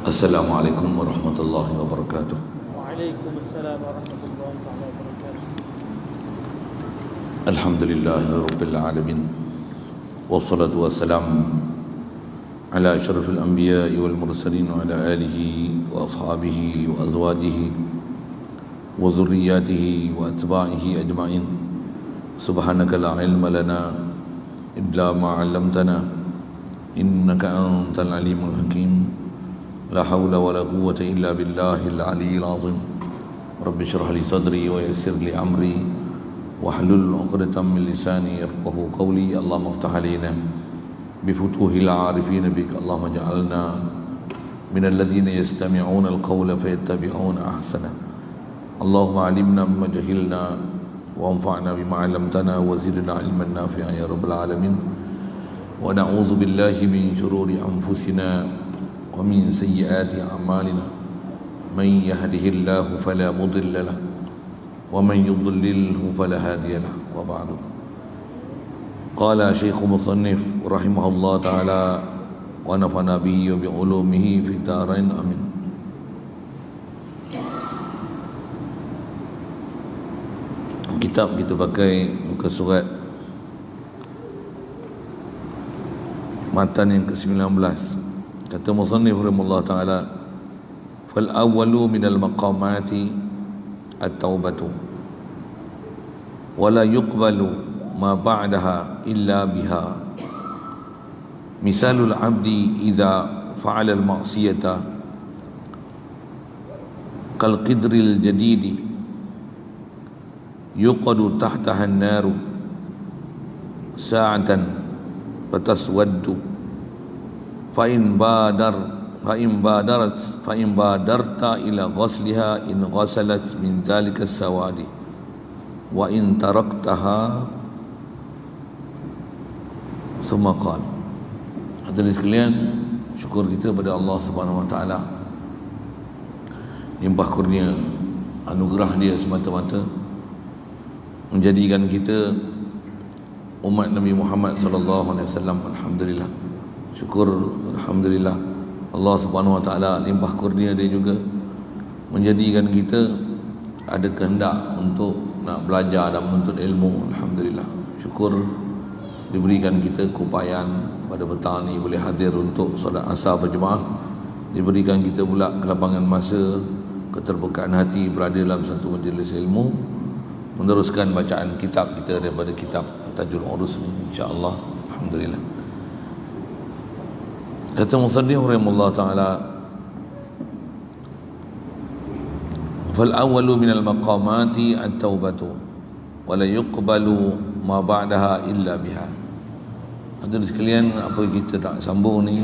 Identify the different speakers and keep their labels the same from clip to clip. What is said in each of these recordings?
Speaker 1: Assalamualaikum warahmatullahi wabarakatuh.
Speaker 2: Waalaikumsalam warahmatullahi wabarakatuh.
Speaker 1: Alhamdulillahi rabbil alamin. Wassalatu wassalamu ala asyrafil anbiya'i wal mursalin wa ala alihi wa ashabihi wa azwajihi wa zurriyyatihi wa atba'ihi ajma'in. Subhanaka la ilma lana illa ma 'allamtana innaka antal alimul hakim. La hawla wa la quwwata illa billahil aliyyil azim. Rabbi shrah li sadri wa yassir li amri wahlul 'uqdatam min lisani yafqahu qawli. Allahumma iftah alaina bi futuhil 'arifin bik. Allahumma ij'alna minal ladzina yastami'una al-qawla fayattabi'una ahsana. Allahumma 'allimna mimma jahilna wa anfa'na bima 'allamtana wa zidna 'ilman nafi'an ya rabbal alamin. Wa na'udzu billahi min shururi anfusina wa min sayyiati a'malina. Man yahdihillahu fala mudilla lahu wa man yudlilhu fala hadiya lahu. Wa ba'du. Qala Syekh Musannif rahimahullah ta'ala wa nafa'ana bihi wa bi ulumihi fid dharain amin. Kitab kita pakai muka surat matan yang ke-19. Kata Musannif rahimahullah ta'ala, fal awwalu minal maqamati at-taubatu wa la yuqbalu ma ba'daha illa biha. Misalul abdi idza fa'ala al-ma'siyata kal qidril jadidi yuqadu tahtaha an-naru sa'atan fataswaddu fa in badarta ila ghasliha in ghasalat min dhalika as-sawadi wa in taraktaha summa qala. Hadirin sekalian, syukur kita pada Allah Subhanahu wa taala, limpah kurnia anugerah dia semata-mata menjadikan kita umat Nabi Muhammad sallallahu alaihi wasallam. Alhamdulillah, syukur, alhamdulillah. Allah Subhanahu wa taala limpah kurnia dia juga menjadikan kita ada kehendak untuk nak belajar dan menuntut ilmu. Alhamdulillah, syukur diberikan kita keupayaan pada petang ni boleh hadir untuk solat asar berjemaah, diberikan kita pula kelapangan masa, keterbukaan hati berada dalam satu majlis ilmu, meneruskan bacaan kitab kita daripada kitab Tajul Urus ni, insya-Allah. Alhamdulillah. Kata Musannif rahimahullah ta'ala, fal awwalu minal maqamati at-taubatu wa la yuqbalu ma ba'daha illa biha. Hadirin sekalian, apa kita nak sambung ni,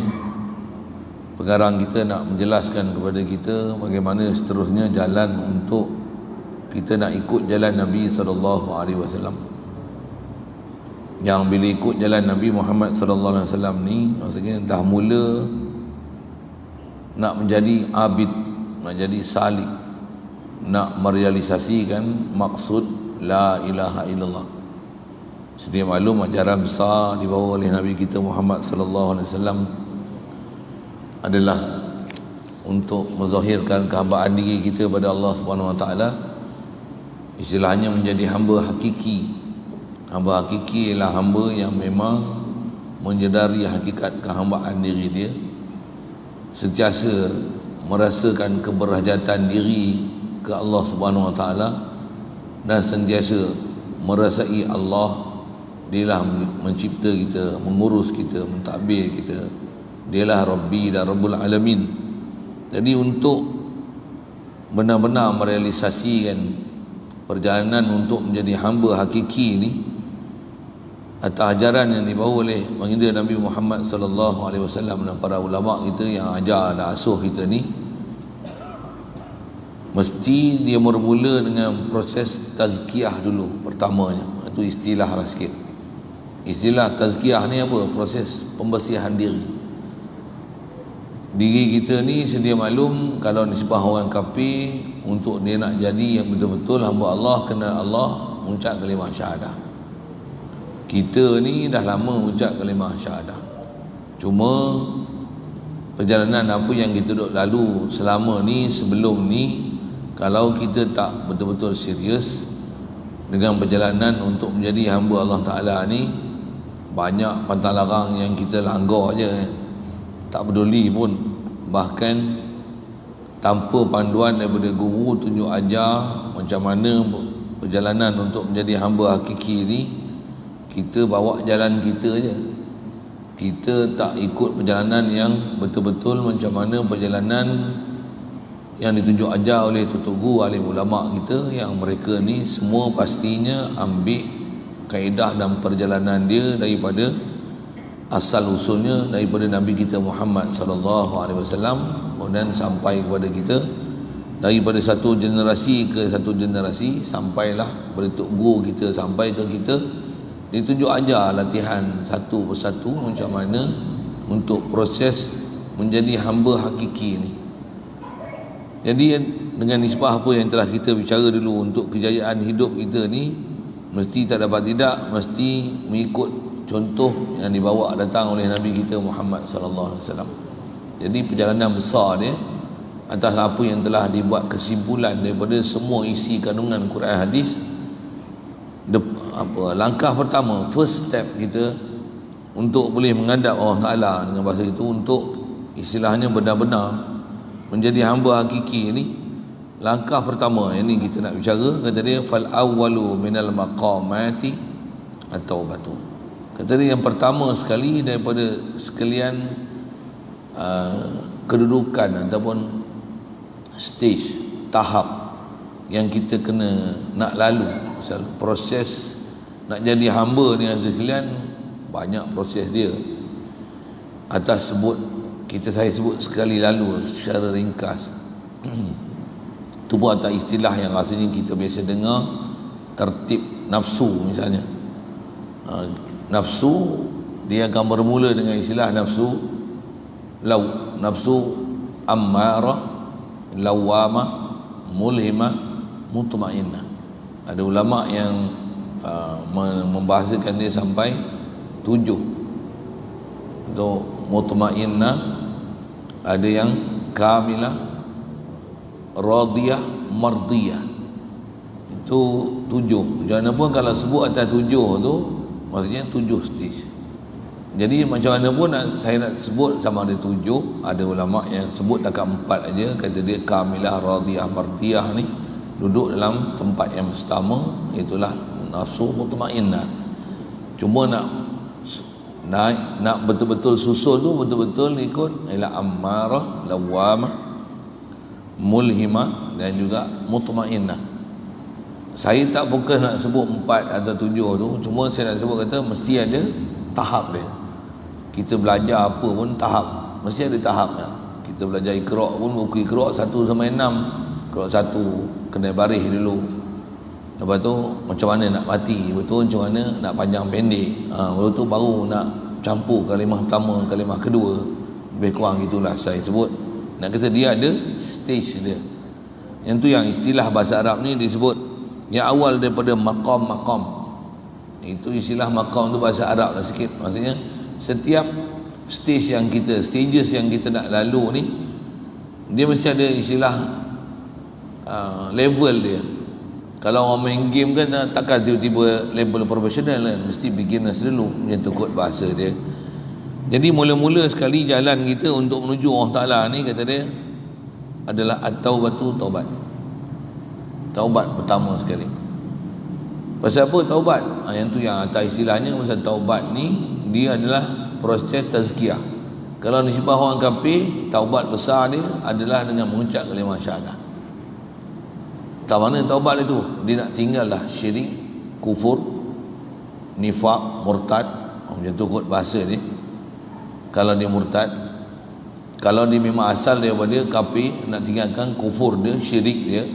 Speaker 1: pengarang kita nak menjelaskan kepada kita bagaimana seterusnya jalan untuk kita nak ikut jalan Nabi sallallahu alaihi wasallam. Yang bila ikut jalan Nabi Muhammad sallallahu alaihi wasallam ni, maksudnya dah mula nak menjadi abid, nak jadi salik, nak merealisasikan maksud la ilaha illallah. Sedia maklum ajaran besar dibawa oleh Nabi kita Muhammad sallallahu alaihi wasallam adalah untuk menzahirkan kehambaan diri kita pada Allah Subhanahu wa taala. Istilahnya menjadi hamba hakiki. Hamba hakiki ialah hamba yang memang menyedari hakikat kehambaan diri dia, sentiasa merasakan keberhajatan diri ke Allah Subhanahu wa taala, dan sentiasa merasai Allah dialah mencipta kita, mengurus kita, mentadbir kita. Dialah Rabbi dan Rabbul Alamin. Jadi untuk benar-benar merealisasikan perjalanan untuk menjadi hamba hakiki ini atas ajaran yang dibawa oleh baginda Nabi Muhammad sallallahu alaihi wasallam dan para ulama kita yang ajar dan asuh kita ni, mesti dia bermula dengan proses tazkiyah dulu pertamanya. Itu istilah lah sikit. Istilah tazkiyah ni apa? Proses pembersihan diri. Diri kita ni sedia maklum, kalau nisbah orang kafir, untuk dia nak jadi yang betul-betul hamba Allah, kena Allah mengucap kalimah syahadah. Kita ni dah lama mengucap kalimah syahadah, cuma perjalanan apa yang kita duk lalu selama ni, sebelum ni, kalau kita tak betul-betul serius dengan perjalanan untuk menjadi hamba Allah Ta'ala ni, banyak pantang larang yang kita langgar je, tak peduli pun. Bahkan tanpa panduan daripada guru tunjuk ajar macam mana perjalanan untuk menjadi hamba hakiki ni, kita bawa jalan kita je. Kita tak ikut perjalanan yang betul-betul macam mana perjalanan yang ditunjuk ajar oleh tutup guru, alim ulama kita, yang mereka ni semua pastinya ambil kaedah dan perjalanan dia daripada asal usulnya daripada Nabi kita Muhammad sallallahu alaihi wasallam, kemudian sampai kepada kita, daripada satu generasi ke satu generasi, sampailah kepada tok guru kita, sampai ke kita, ditunjuk ajar latihan satu persatu macam mana untuk proses menjadi hamba hakiki ni. Jadi dengan nisbah apa yang telah kita bicara dulu, untuk kejayaan hidup kita ni mesti tak dapat tidak, mesti mengikut contoh yang dibawa datang oleh Nabi kita Muhammad sallallahu alaihi wasallam. Jadi perjalanan besar dia atas apa yang telah dibuat kesimpulan daripada semua isi kandungan Quran hadis. Langkah pertama, first step kita untuk boleh menghadap Allah Ta'ala dengan bahasa itu, untuk istilahnya benar-benar menjadi hamba hakiki ni, langkah pertama yang ni kita nak bicara, kata dia fal awwalu minal maqamati at-taubatu. Kata dia yang pertama sekali daripada sekalian kedudukan ataupun stage, tahap yang kita kena nak lalu. Misal proses nak jadi hamba ni sekalian, banyak proses dia. Atas saya sebut sekali lalu secara ringkas. Itu pun atas istilah yang rasanya kita biasa dengar, tertib nafsu misalnya. Nafsu dia akan bermula dengan istilah nafsu ammarah, lawamah, mulhimah, mutmainnah. Ada ulama yang membahasakan dia sampai 7. Untuk mutmainnah ada yang kamilah, radiyah, mardiyah. Itu 7. Jangan pun kalau sebut atas 7 tu, maksudnya 7 stage. Jadi macam mana pun saya nak sebut sama ada 7. Ada ulama yang sebut dekat 4 aja, kata dia kamilah, radiyah, mardiyah ni duduk dalam tempat yang pertama, itulah nafsu mutmainnah. Cuma nak betul-betul susun tu betul-betul ikut ialah ammarah, lawamah, mulhimah dan juga mutmainnah. Saya tak fokus nak sebut 4 atau 7 tu, cuma saya nak sebut kata mesti ada tahap dia. Kita belajar apa pun tahap, mesti ada tahapnya. Kita belajar Iqra pun, buku Iqra 1 sampai 6. Iqra 1 kena baris dulu, lepas tu macam mana nak mati, betul macam mana nak panjang pendek, lepas tu baru nak campur kalimah pertama, kalimah kedua. Lebih kurang gitulah saya sebut. Nak kata dia ada stage dia. Yang tu yang istilah bahasa Arab ni disebut yang awal daripada maqam. Itu istilah maqam tu bahasa Arab lah sikit. Maksudnya setiap stages yang kita nak lalu ni, dia mesti ada istilah level dia. Kalau orang main game kan takkan tiba-tiba level profesional kan, mesti beginners dulu, macam tu kot bahasa dia. Jadi mula-mula sekali jalan kita untuk menuju Allah Ta'ala ni, kata dia adalah at-taubatu, taubat. Taubat pertama sekali. Pasal apa taubat? Yang tu yang atas istilahnya, pasal taubat ni dia adalah proses tazkiyah. Kalau nisbah orang kafir, taubat besar dia adalah dengan mengucap kalimah syahadah. Tak mana taubat itu? Dia nak tinggal lah syirik, kufur, nifaq, murtad. Macam tu kot bahasa dia. Kalau dia murtad, kalau dia memang asal daripada kafir, nak tinggalkan kufur dia, syirik dia,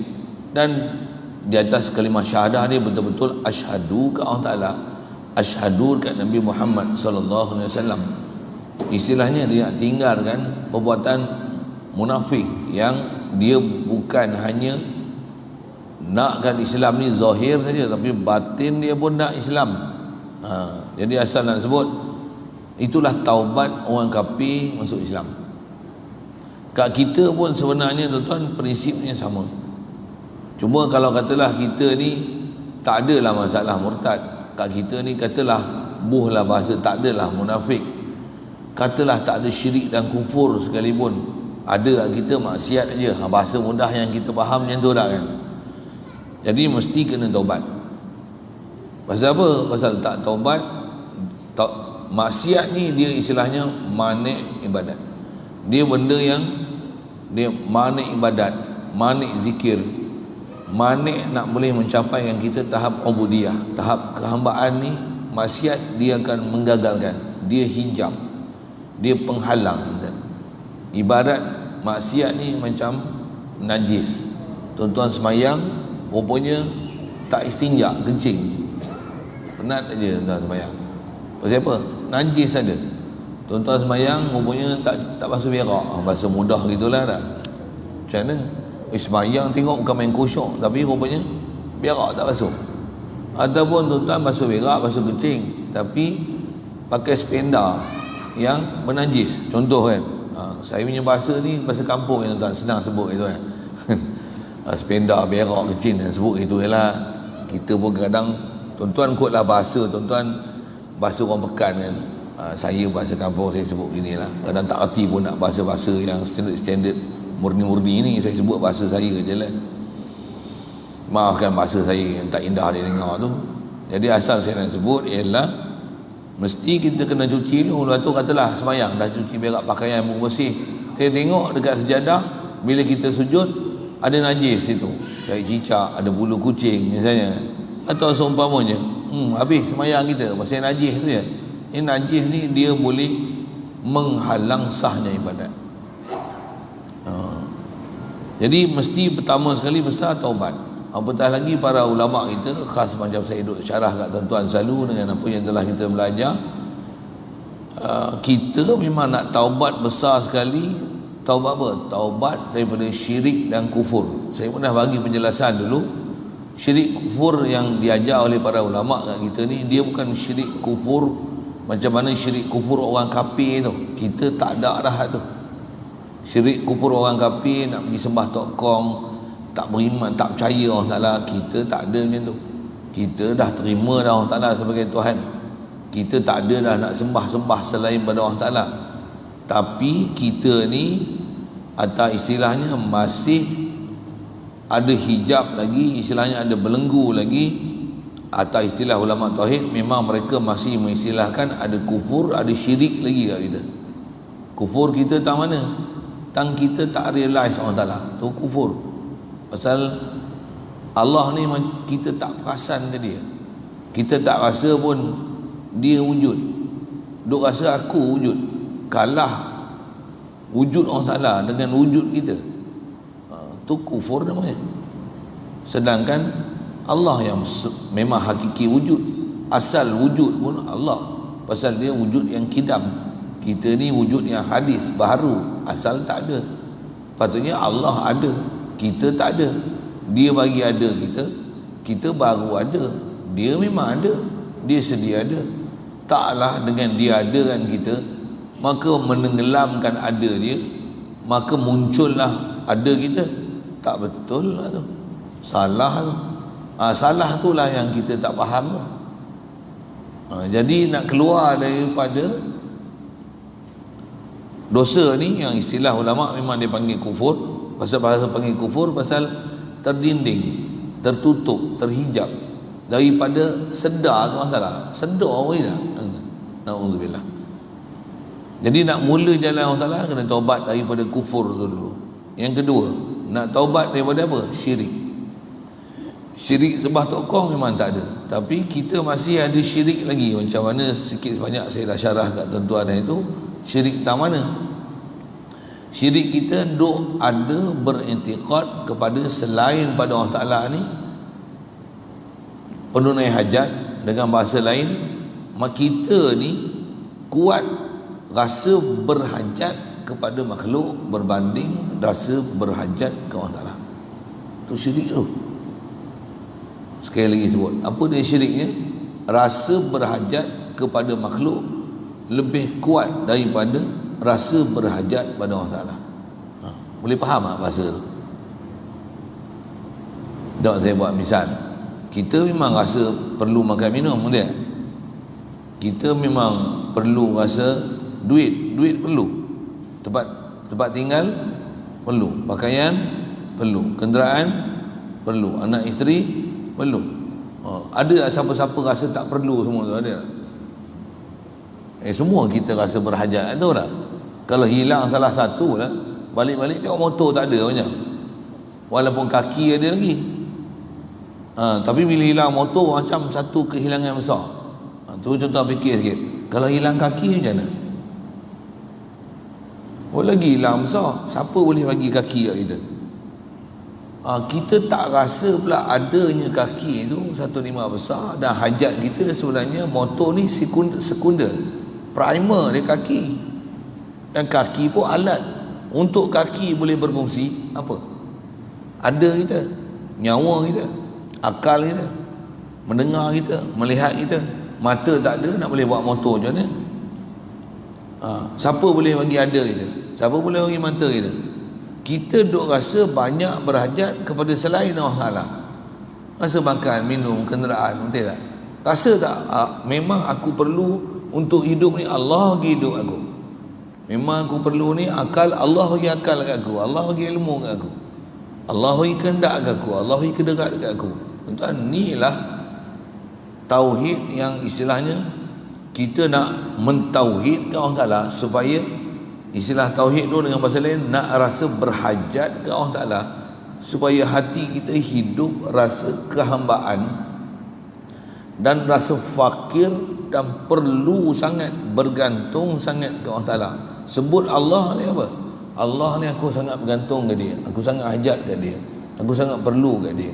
Speaker 1: dan di atas kalimah syahadah dia betul-betul asyhadu ke Allah Ta'ala, asyhadu kat Nabi Muhammad sallallahu alaihi wasallam. Istilahnya dia nak tinggalkan perbuatan munafik yang dia bukan hanya nakkan Islam ni zahir saja, tapi batin dia pun nak Islam. Jadi asal nak sebut itulah taubat orang kafir masuk Islam. Kat kita pun sebenarnya tuan-tuan prinsipnya sama. Cuma kalau katalah kita ni tak adalah masalah murtad, kat kita ni katalah buhlah bahasa tak adalah munafik, katalah tak ada syirik dan kufur sekalipun, ada kat kita maksiat aja. Bahasa mudah yang kita faham macam tu dah kan. Jadi mesti kena taubat. Pasal apa? Pasal tak taubat, maksiat ni dia istilahnya manik ibadat. Dia benda yang dia manik ibadat, manik zikir, manik nak boleh mencapai yang kita tahap ubudiyah, tahap kehambaan ni. Maksiat dia akan menggagalkan, dia hijab, dia penghalang. Ibarat maksiat ni macam najis. Tuan-tuan semayang rupanya tak istinja, kencing, penat aja tuan-tuan semayang. Pasal apa? Najis ada. Tuan-tuan semayang rupanya tak basuh berak. Bahasa mudah gitulah dah. Macam mana? Semayang tengok bukan main khusyuk, tapi rupanya berak tak basuh. Ataupun tuan-tuan basuh berak, basuh kencing, tapi pakai spenda yang menajis. Contoh kan, saya punya bahasa ni bahasa kampung yang tuan-tuan senang sebut itu kan. Spenda, berak, kencing dan sebut itu ialah. Kita pun kadang tuan-tuan kotlah bahasa tuan-tuan, bahasa orang Pekan kan. Saya bahasa kampung saya sebut gini lah. Kadang tak erti pun nak bahasa-bahasa yang standard murni-murni ni, saya sebut bahasa saya je lah. Maafkan bahasa saya yang tak indah dia dengar tu. Jadi asal saya nak sebut ialah mesti kita kena cuci dulu. Lepas tu katalah semayang dah cuci berak, pakaian pun bersih, saya tengok dekat sejadah bila kita sujud ada najis situ, kayak cicak, ada bulu kucing misalnya, atau seumpamanya. Habis semayang kita pasal najis tu ya. Ini najis ni dia boleh menghalang sahnya ibadat. Jadi mesti pertama sekali besar taubat. Apatah lagi para ulama kita, khas macam saya duduk syarah kat tuan-tuan selalu dengan apa yang telah kita belajar, kita memang nak taubat besar sekali. Taubat apa? Taubat daripada syirik dan kufur. Saya pernah bagi penjelasan dulu. Syirik kufur yang diajar oleh para ulama kat kita ni, dia bukan syirik kufur macam mana syirik kufur orang kafir tu. Kita tak ada dah tu. Syirik kufur orang kafir nak pergi sembah tokong, tak beriman, tak percaya Allah Ta'ala, kita tak ada macam tu. Kita dah terima dah Allah Ta'ala sebagai Tuhan. Kita tak ada dah nak sembah-sembah selain pada Allah Ta'ala. Tapi kita ni atau istilahnya masih ada hijab lagi, istilahnya ada belenggu lagi. Atau istilah ulama tauhid, memang mereka masih mengistilahkan ada kufur, ada syirik lagi kat kita. Kufur kita tak mana? Tang kita tak realize Allah Ta'ala, tu kufur. Pasal Allah ni kita tak perasan ke dia. Kita tak rasa pun dia wujud. Duk rasa aku wujud. Kalah wujud Allah Ta'ala dengan wujud kita. Tu kufur namanya. Sedangkan Allah yang memang hakiki wujud, asal wujud pun Allah. Pasal dia wujud yang kidam. Kita ni wujud yang hadis, baru, asal tak ada. Patutnya Allah ada, kita tak ada. Dia bagi ada kita, kita baru ada. Dia memang ada, dia sedia ada. Taklah dengan dia adakan kita, maka menenggelamkan ada dia, maka muncullah ada kita. Tak betul lah tu, salah tu. Salah itulah yang kita tak faham tu. Jadi nak keluar daripada dosa ni, yang istilah ulama memang dia panggil kufur. Pasal panggil kufur pasal terdinding, tertutup, terhijab daripada sedar Allah Ta'ala. Sedar pun dah. Na'udzubillah. Jadi nak mula jalan Allah Ta'ala, kena taubat daripada kufur tu dulu. Yang kedua, nak taubat daripada apa? Syirik. Syirik sembah tokong memang tak ada, tapi kita masih ada syirik lagi. Macam mana sikit sebanyak saya dah syarah kat tuan-tuan itu. Syirik tak mana? Syirik kita duk ada berintiqad kepada selain pada Allah Ta'ala ni, penunai hajat. Dengan bahasa lain, mak kita ni kuat rasa berhajat kepada makhluk berbanding rasa berhajat ke Allah Ta'ala. Tu syirik tu. Sekali lagi sebut, apa dia syiriknya? Rasa berhajat kepada makhluk lebih kuat daripada rasa berhajat pada Allah Ta'ala. Boleh faham tak bahasa tu? Tak, saya buat misal. Kita memang rasa perlu makan minum, betul tak? Kita memang perlu rasa duit perlu. Tempat tinggal perlu, pakaian perlu, kenderaan perlu, anak isteri perlu. Ada siapa-siapa rasa tak perlu semua tu, ada tak? Semua kita rasa berhajat tu lah. Kalau hilang salah satu lah, balik-balik tengok motor tak ada banyak, walaupun kaki ada lagi. Tapi bila hilang motor macam satu kehilangan besar. Tu contoh fikir sikit. Kalau hilang kaki macam mana? Lagi hilang besar. Siapa boleh bagi kaki kat kita? Kita tak rasa pula adanya kaki tu satu nikmat besar, dan hajat kita sebenarnya motor ni sekunder. Primer dia kaki. Dan kaki pun alat. Untuk kaki boleh berfungsi apa? Ada kita, nyawa kita, akal kita, mendengar kita, melihat kita. Mata tak ada, nak boleh buat motor macam mana? Siapa boleh bagi ada kita? Siapa boleh bagi mata kita? Kita duk rasa banyak berhajat kepada selain Allah Ta'ala. Rasa makan, minum, kenderaan, betul tak? Rasa tak? Memang aku perlu untuk hidup ni, Allah bagi hidup aku. Memang aku perlu ni akal, Allah bagi akal kat aku, Allah bagi ilmu kat aku, Allah bagi kehendak kat aku, Allah bagi kedekat kat aku. Tuan, inilah tauhid yang istilahnya kita nak mentauhidkan Allah Ta'ala, supaya istilah tauhid tu dengan bahasa lain nak rasa berhajat ke Allah Ta'ala, supaya hati kita hidup rasa kehambaan dan rasa fakir dan perlu sangat, bergantung sangat ke Allah Ta'ala. Sebut Allah ni apa? Allah ni aku sangat bergantung ke dia, aku sangat hajat ke dia, aku sangat perlu ke dia.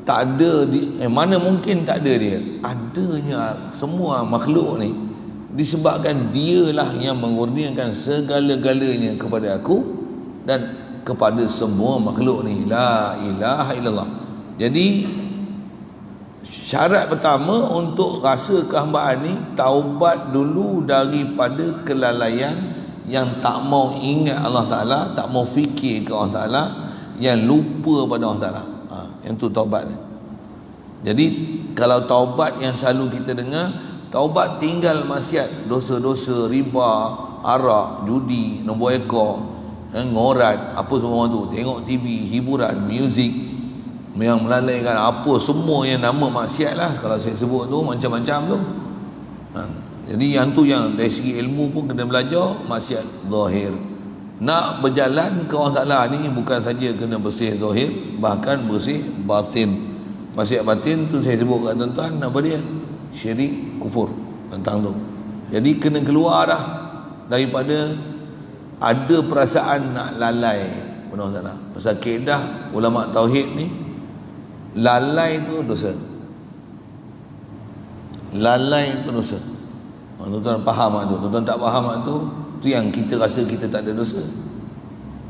Speaker 1: Tak ada mana mungkin tak ada dia? Adanya semua makhluk ni disebabkan dialah yang mengurniakan segala-galanya kepada aku dan kepada semua makhluk ni. La ilaha illallah. Jadi syarat pertama untuk rasa kehambaan ni, taubat dulu daripada kelalaian yang tak mau ingat Allah Ta'ala, tak mau fikir ke Allah Ta'ala, yang lupa pada Allah Ta'ala. Yang tu taubat. Jadi kalau taubat yang selalu kita dengar, taubat tinggal maksiat, dosa-dosa, riba, arak, judi, nombor ekor, ngorat, apa semua tu, tengok TV, hiburan, muzik, yang melalaikan apa semua yang nama maksiat lah. Kalau saya sebut tu macam-macam tu. Jadi yang tu yang dari segi ilmu pun kena belajar maksiat zahir. Nak berjalan ke Allah Ta'ala ni bukan saja kena bersih zahir, bahkan bersih batin. Maksiat batin tu saya sebut kat tuan-tuan, apa dia? Syirik, kufur tentang tu. Jadi kena keluar dah daripada ada perasaan nak lalai pada Allah Ta'ala. Pasal kaedah ulama tauhid ni, lalai tu dosa. Lalai tu dosa. Tuan-tuan faham tu? Tuan-tuan tak faham tu, tu yang kita rasa kita tak ada dosa.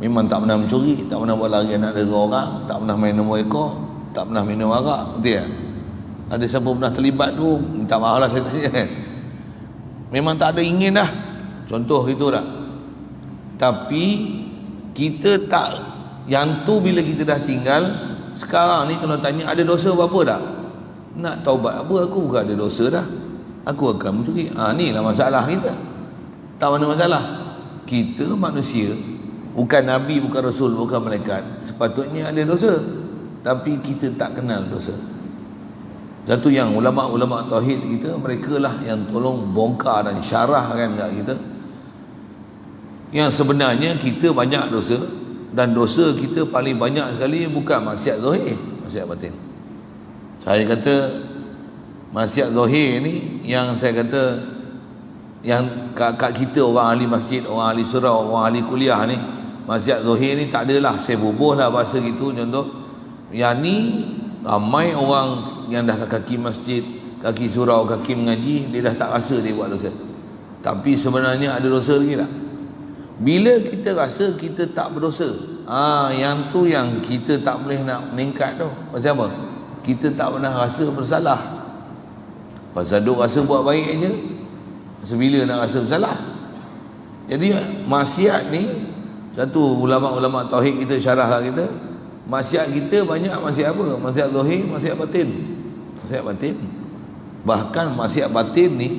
Speaker 1: Memang tak pernah mencuri, tak pernah buat lari anak dera orang, tak pernah main nombor ekor, tak pernah minum arak, betul tak? Ada siapa pernah terlibat tu? Minta maaf lah saya tanya. Memang tak ada ingin dah. Contoh itu tak? Tapi kita tak, yang tu bila kita dah tinggal, sekarang ni kalau tanya ada dosa apa tak? Nak taubat apa? Aku bukan ada dosa dah, aku akan mencuri. Ni lah masalah kita. Tak mana masalah. Kita manusia, bukan Nabi, bukan Rasul, bukan malaikat, sepatutnya ada dosa, tapi kita tak kenal dosa. Satu yang ulama-ulama tauhid kita, mereka lah yang tolong bongkar dan syarahkan kat kita yang sebenarnya kita banyak dosa, dan dosa kita paling banyak sekali bukan maksiat zahir, maksiat batin. Saya kata maksiat zahir ni yang saya kata yang kat kita orang ahli masjid, orang ahli surau, orang ahli kuliah ni, maksiat zahir ni tak adalah, saya bubuh lah bahasa gitu. Contoh yang ni ramai orang yang dah kaki masjid, kaki surau, kaki mengaji, dia dah tak rasa dia buat dosa, tapi sebenarnya ada dosa lagi tak? Bila kita rasa kita tak berdosa, yang tu yang kita tak boleh nak meningkat tu. Pasal apa? Kita tak pernah rasa bersalah. Pasal duk rasa buat baik aja, sebila nak rasa bersalah. Jadi maksiat ni Satu ulama-ulama tauhid kita syarah kat kita, maksiat kita banyak maksiat apa? Maksiat zahir, maksiat batin. Maksiat batin. Bahkan maksiat batin ni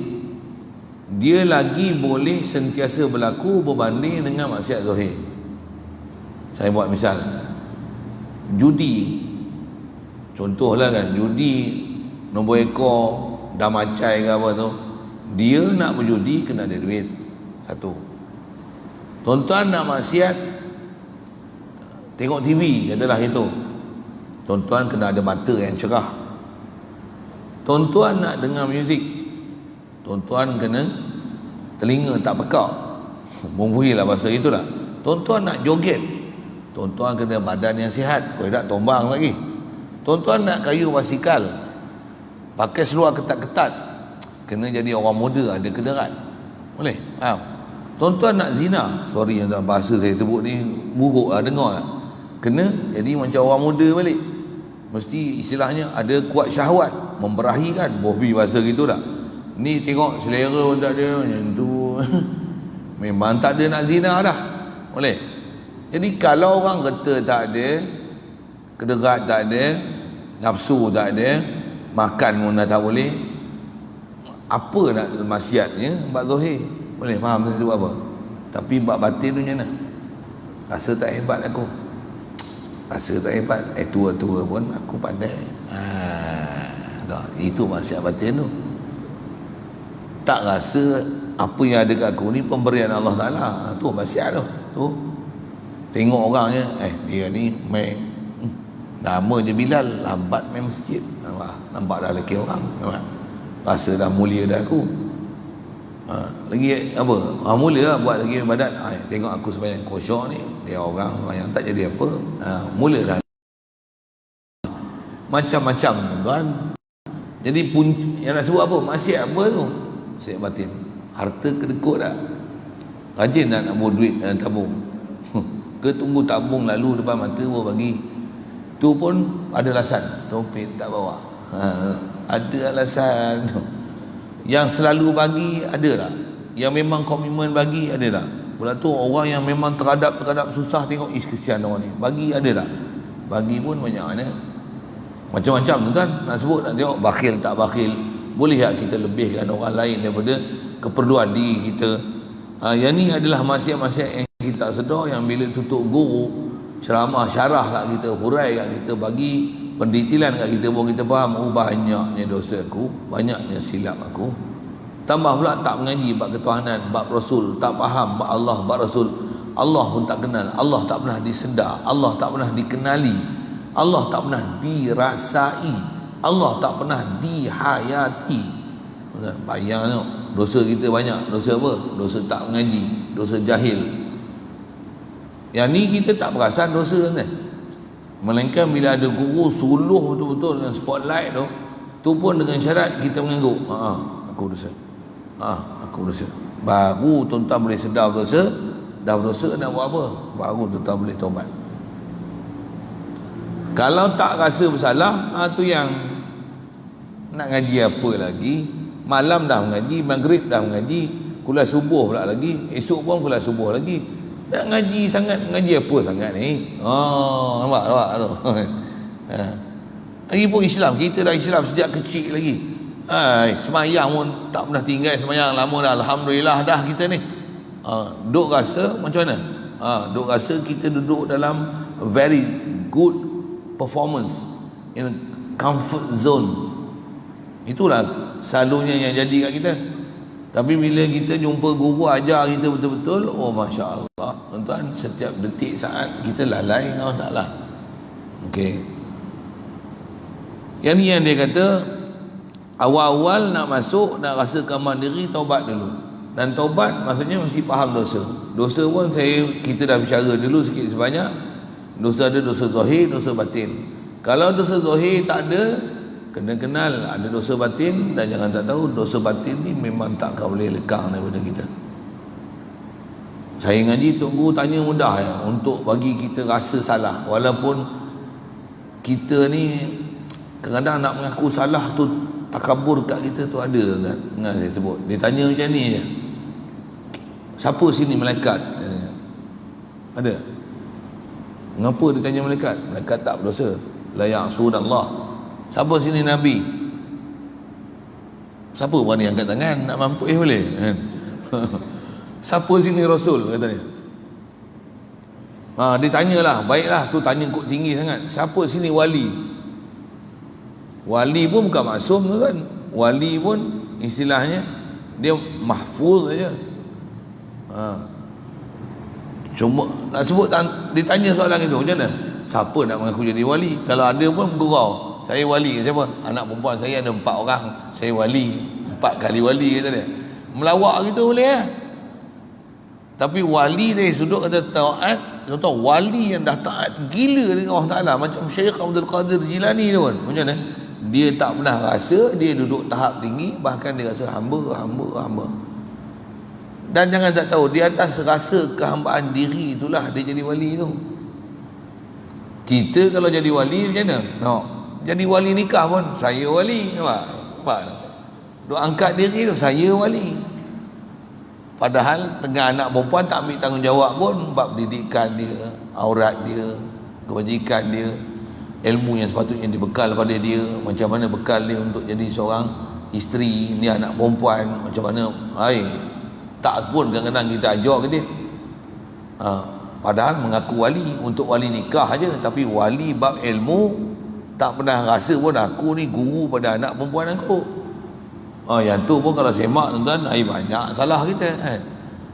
Speaker 1: dia lagi boleh sentiasa berlaku berbanding dengan maksiat zahir. Saya buat misal, judi. Contohlah kan, judi nombor ekor, dah macai ke apa tu, dia nak berjudi kena ada duit. Satu. Tuan-tuan nak maksiat tengok TV, katalah itu, tuan-tuan kena ada mata yang cerah. Tuan-tuan nak dengar muzik, tuan-tuan kena telinga tak pekak. Membuhilah bahasa itulah. Tuan-tuan nak joget, tuan-tuan kena badan yang sihat. Kau tak tombang lagi. Tuan-tuan nak kayu basikal, pakai seluar ketat-ketat, kena jadi orang muda, ada kederat. Boleh? Faham? Tuan-tuan nak zina, sorry yang dalam bahasa saya sebut ni buruk lah, dengar lah. Kena jadi macam orang muda balik. Mesti istilahnya ada kuat syahwat, memberahikan. Bohbi bahasa gitu dah. Ni tengok selera pun tak ada, macam tu. Memang tak ada nak zina dah. Boleh? Jadi kalau orang kata tak ada, kederat tak ada, nafsu tak ada, makan pun dah tak boleh, apa nak maksiatnya? Bab zahir boleh faham saya sebut apa, tapi bab batin tu macam mana? Rasa tak hebat aku, rasa tak hebat, tua-tua pun aku pandai. Tak, itu maksiat batin tu. Tak rasa apa yang ada kat aku ni pemberian Allah Ta'ala, tu maksiat tu. Tu tengok orangnya, dia ni main nama je Bilal, lambat main masjid. Nampak dah lelaki orang, nampak? Rasa dah mulia dah aku. Lagi apa? Mula lah buat lagi ibadat. Tengok aku sembahyang khusyuk ni, dia orang sembahyang tak jadi apa. Mula dah macam-macam tuan. Jadi yang nak sebut apa? Maksiat apa tu? Maksiat batin. Harta kedekut dah. Rajin nak buat duit dalam tabung. Ke tunggu tabung lalu depan mata baru bagi. Tu pun ada alasan, dompet tak bawa. Ada alasan. Yang selalu bagi ada tak? Yang memang komitmen bagi ada tak? Pula tu orang yang memang terhadap susah, tengok kesian orang ni, bagi ada tak? Bagi pun banyak mana. Macam-macam tu kan nak sebut, nak tengok bakhil tak bakhil. Boleh tak kita lebihkan orang lain daripada keperluan diri kita? Yang ni adalah maksiat-maksiat yang kita tak sedar, yang bila tutup guru ceramah syarah kat kita, hurai kat kita, bagi pendetilan kat kita, baru kita faham, banyaknya dosa aku, banyaknya silap aku. Tambah pula tak mengaji bab ketuhanan, bab Rasul, tak faham bab Allah, bab Rasul. Allah pun tak kenal, Allah tak pernah disedar, Allah tak pernah dikenali, Allah tak pernah dirasai, Allah tak pernah dihayati. Bayang tengok, dosa kita banyak. Dosa apa? Dosa tak mengaji, dosa jahil. Yang ni kita tak perasan dosa kan? Melainkan bila ada guru suluh betul-betul dengan spotlight tu pun dengan syarat kita mengangguk, aku berdosa, aku berdosa. Baru tuan-tuan boleh sedar dosa. Dah berdosa nak buat apa? Baru tuan-tuan boleh taubat. Kalau tak rasa bersalah, tu yang nak ngaji apa lagi? Malam dah mengaji, maghrib dah mengaji, kuliah subuh pula lagi, esok pun kuliah subuh lagi. Nak ngaji sangat, ngaji apa sangat ni? Nampak tu. Lagi pun Islam, kita dah Islam sejak kecil lagi. Semayang pun tak pernah tinggal semayang, lama dah, alhamdulillah dah kita ni. Duk rasa macam mana? Duk rasa kita duduk dalam very good performance, in comfort zone. Itulah selalunya yang jadi kat kita. Tapi bila kita jumpa guru ajar kita betul-betul, Masya Allah, tuan-tuan, setiap detik saat kita lalai dengan Allah Ta'ala. Okey. Yang ni yang dia kata, awal-awal nak masuk, nak rasakan mandiri, taubat dulu. Dan taubat maksudnya mesti faham dosa. Dosa pun kita dah bicara dulu sikit sebanyak. Dosa ada dosa zahir, dosa batin. Kalau dosa zahir tak ada, kena kenal ada dosa batin, dan jangan tak tahu dosa batin ni memang tak kau boleh lekang daripada kita. Saya ngaji Tok Guru tanya mudah ya, untuk bagi kita rasa salah, walaupun kita ni kadang-kadang nak mengaku salah tu takabur kat kita tu ada kan. Saya sebut, dia tanya macam ni je, siapa sini malaikat? Ada? Mengapa dia tanya malaikat? Malaikat tak berdosa. La ya'sunallah. Siapa sini Nabi? Siapa berani angkat tangan nak mampu boleh kan? Siapa sini Rasul, kata dia. Dia tanyalah, baiklah tu tanya kok tinggi sangat. Siapa sini wali? Wali pun bukan maksum tu kan. Wali pun istilahnya dia mahfuz saja. Cuma nak sebut, ditanya soalan itu macam mana? Siapa nak mengaku jadi wali? Kalau ada pun gurau, saya wali. Siapa? Anak perempuan saya ada 4 orang, saya wali, 4 kali wali, kata dia. Melawak gitu boleh lah. Tapi wali dari sudut kata taat, contoh wali yang dah taat gila dengan Allah Ta'ala, macam Syekh Abdul Qadir Jilani tu kan, macam mana? Dia tak pernah rasa dia duduk tahap tinggi, bahkan dia rasa hamba. Dan jangan tak tahu, di atas rasa kehambaan diri itulah dia jadi wali tu. Kita kalau jadi wali macam mana? Jadi wali nikah pun saya wali, nampak? Duk angkat diri tu saya wali. Padahal dengan anak perempuan tak ambil tanggungjawab pun bab pendidikan dia, aurat dia, kebajikan dia, ilmu yang sepatutnya dibekal pada dia, macam mana bekal dia untuk jadi seorang isteri, ni anak perempuan, macam mana. Tak pun kadang-kadang kita ajar ke dia. Padahal mengaku wali untuk wali nikah aja, tapi wali bab ilmu tak pernah rasa pun aku ni guru pada anak perempuan aku. Yang tu pun kalau semak tuan-tuan, banyak salah kita kan.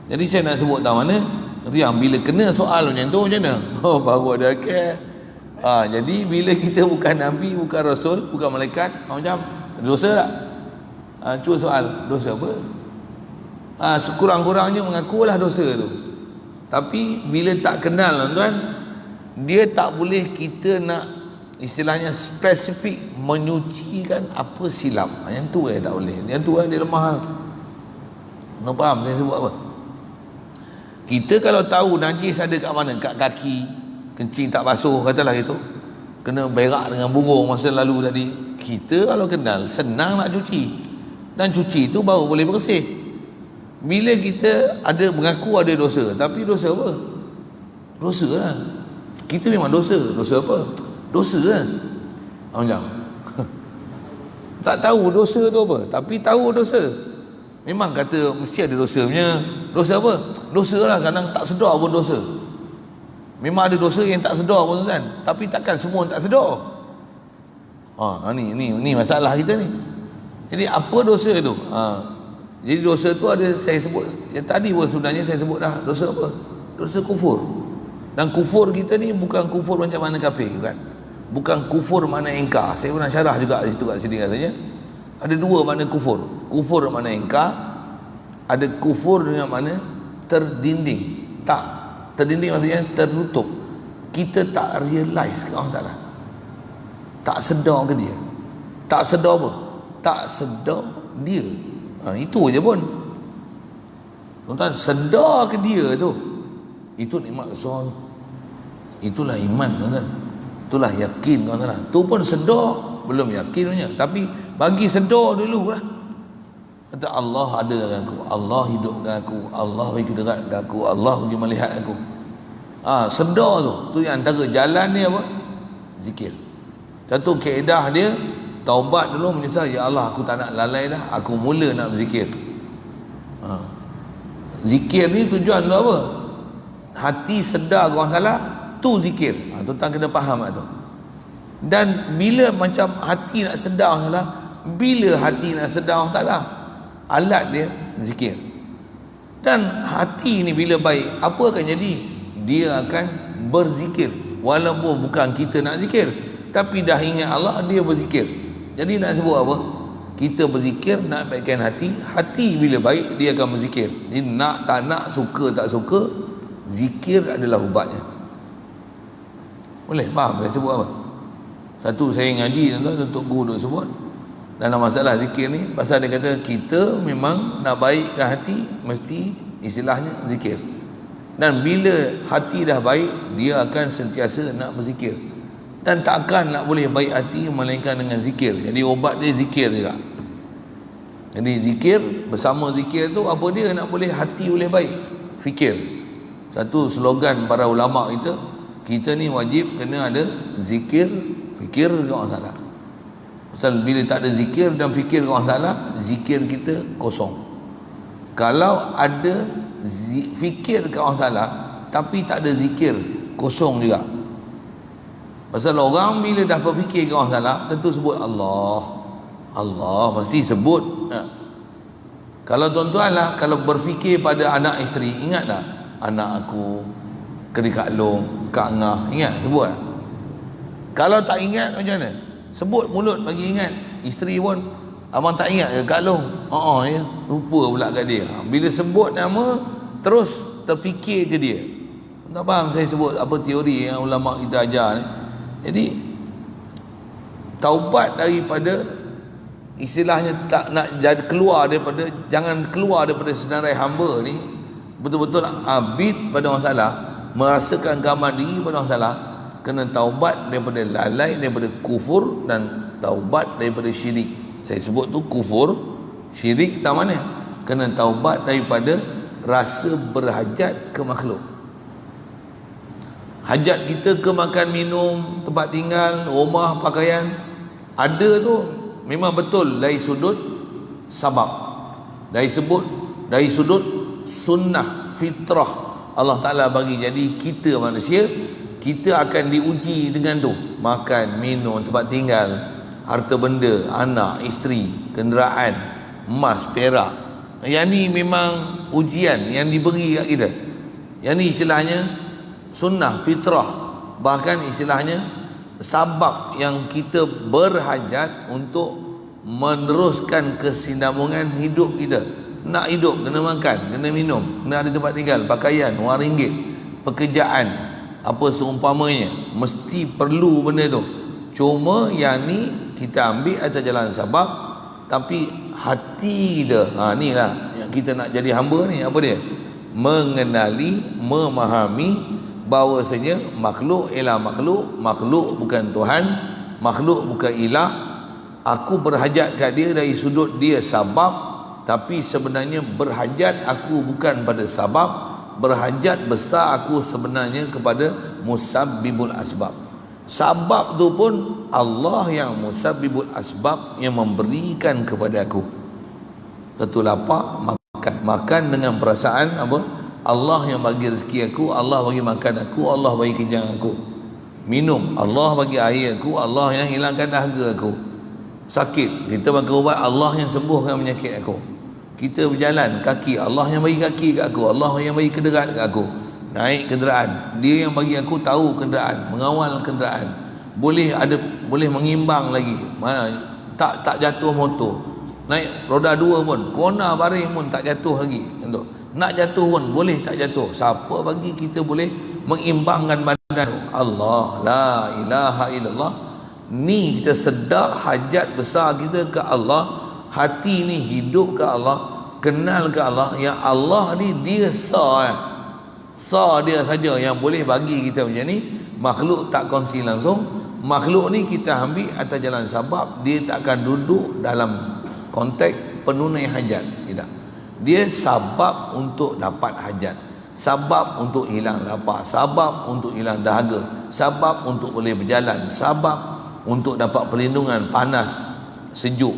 Speaker 1: Jadi saya nak sebut tahu mana yang bila kena soal macam tu macam mana? Baru ada akal. Jadi bila kita bukan nabi, bukan rasul, bukan malaikat, macam dosa tak? Cuba soal, dosa apa? Sekurang-kurangnya mengakulah dosa tu. Tapi bila tak kenal tuan-tuan, dia tak boleh kita nak istilahnya spesifik menyucikan apa silap. Yang tu tak boleh. Yang tu dia lemah. Nak faham saya sebut apa? Kita kalau tahu najis ada kat mana, kat kaki, kencing tak basuh, katalah itu, kena berak dengan burung masa lalu tadi, kita kalau kenal senang nak cuci. Dan cuci tu baru boleh bersih. Bila kita ada mengaku ada dosa, tapi dosa apa? Dosa lah. Kita memang dosa. Dosa apa? Dosa lah. Macam tak tahu dosa tu apa, tapi tahu dosa. Memang kata mesti ada dosa punya. Dosa apa? Dosa lah, kadang tak sedar pun dosa. Memang ada dosa yang tak sedar pun kan, tapi takkan semua tak sedar. Ni masalah kita ni. Jadi apa dosa tu? Jadi dosa tu ada, saya sebut yang tadi pun sebenarnya saya sebut dah. Dosa apa? Dosa kufur. Dan kufur kita ni bukan kufur macam mana kafir kan. Bukan kufur makna engkar. Saya pernah syarah juga di situ kat sini katanya. Ada 2 makna kufur. Kufur makna engkar, ada kufur dengan makna terdinding. Tak, terdinding maksudnya tertutup. Kita tak realize ke Allah Ta'ala. Tak sedar ke dia. Tak sedar apa? Tak sedar dia. Itu je pun. Tuan-tuan, sedar ke dia tu, itu nikmat besar. Itulah iman, tuan-tuan. Itulah yakin, tuan-tuan. Tu pun sedar, belum yakin punya. Tapi bagi sedar dulu lah. Kata Allah ada dengan aku, Allah hidup dengan aku, Allah bagi dekat dengan aku, Allah bagi melihat aku. Sedar tu yang antara jalan dia apa? Zikir. Satu kaedah dia, taubat dulu, menyesal, ya Allah aku tak nak lalai dah, aku mula nak berzikir. Zikir ni tujuan tu apa? Hati sedar Allah Ta'ala, tu zikir. Tuan-tuan kena faham tu. Dan bila macam hati nak sedar Allah Ta'ala, bila hati nak sedar Allah Ta'ala, alat dia zikir. Dan hati ni bila baik, apa akan jadi? Dia akan berzikir. Walaupun bukan kita nak zikir, tapi dah ingat Allah, dia berzikir. Jadi nak sebut apa? Kita berzikir nak baikkan hati. Hati bila baik, dia akan berzikir. Jadi nak tak nak, suka tak suka, zikir adalah ubatnya. Boleh faham saya sebut apa? Satu, saya ngaji tuan-tuan, untuk guru duk sebut dalam masalah zikir ni, pasal dia kata kita memang nak baikkan hati, mesti istilahnya zikir. Dan bila hati dah baik, dia akan sentiasa nak berzikir. Dan takkan nak boleh baik hati melainkan dengan zikir. Jadi obat dia zikir juga. Jadi zikir, bersama zikir tu apa dia nak boleh hati boleh baik? Fikir. Satu slogan para ulama kita ni wajib kena ada zikir, fikir ke Allah Ta'ala. Pasal bila tak ada zikir dan fikir ke Allah Ta'ala, zikir kita kosong. Kalau ada fikir ke Allah Ta'ala tapi tak ada zikir, kosong juga. Pasal orang bila dah berfikir ke Allah Ta'ala, tentu sebut Allah. Allah mesti sebut. Kalau tuan-tuan lah, kalau berfikir pada anak isteri, ingat tak? Anak aku, Kak Kak Long, Kak Ngah, ingat sebut tak? Kalau tak ingat macam mana? Sebut mulut bagi ingat. Isteri pun, abang tak ingat ke Kak Long? Ya, lupa pula kat dia. Bila sebut nama, terus terfikir ke dia. Tak faham saya sebut apa teori yang ulama kita ajar ni. Jadi taubat daripada istilahnya tak nak jadi keluar daripada, jangan keluar daripada senarai hamba ni, betul-betul abid pada Allah Ta'ala, merasakan keamanan diri pada Allah Ta'ala, kena taubat daripada lalai, daripada kufur, dan taubat daripada syirik. Saya sebut tu kufur, syirik tak mana? Kena taubat daripada rasa berhajat ke makhluk. Hajat kita ke makan minum, tempat tinggal, rumah, pakaian, ada tu memang betul dari sudut sabab, dari sudut sunnah fitrah Allah Ta'ala bagi. Jadi kita manusia, kita akan diuji dengan tu, makan, minum, tempat tinggal, harta benda, anak, isteri, kenderaan, emas, perak. Yang ni memang ujian yang diberi kat kita. Yang ni istilahnya sunnah fitrah, bahkan istilahnya sabab yang kita berhajat untuk meneruskan kesinambungan hidup kita. Nak hidup, kena makan, kena minum, kena ada tempat tinggal, pakaian, wang ringgit, pekerjaan, apa seumpamanya, mesti perlu benda tu. Cuma yang ni kita ambil atas jalan sabab, tapi hati dia, ni lah yang kita nak jadi hamba ni, apa dia? Mengenali, memahami bahawasanya makhluk ialah makhluk, makhluk bukan Tuhan, makhluk bukan ilah. Aku berhajat kat dia dari sudut dia sabab, tapi sebenarnya berhajat aku bukan pada sabab, berhajat besar aku sebenarnya kepada musabbibul asbab. Sabab tu pun Allah yang musabbibul asbab, yang memberikan kepada aku. Satu lapar, makan dengan perasaan apa? Allah yang bagi rezeki aku, Allah bagi makan aku, Allah bagi kenyang aku. Minum, Allah bagi air aku, Allah yang hilangkan dahaga aku. Sakit, kita makan ubat, Allah yang sembuhkan penyakit aku. Kita berjalan kaki, Allah yang bagi kaki kat aku, Allah yang bagi kenderaan kat aku. Naik kenderaan, dia yang bagi aku tahu kenderaan, mengawal kenderaan. Boleh mengimbang lagi, tak jatuh motor. Naik roda dua pun, kona baring pun tak jatuh lagi. Nak jatuh pun boleh tak jatuh. Siapa bagi kita boleh mengimbangkan badan? Allah, la ilaha illallah. Ni kita sedar hajat besar kita ke Allah. Hati ni hidup ke Allah, kenal ke Allah. Yang Allah ni dia sah dia saja yang boleh bagi kita macam ni. Makhluk tak kongsi langsung. Makhluk ni kita ambil atas jalan sabab, dia tak akan duduk dalam konteks penunai hajat. Tidak. Dia sabab untuk dapat hajat, sabab untuk hilang lapar, sabab untuk hilang dahaga, sabab untuk boleh berjalan, sabab untuk dapat perlindungan panas sejuk,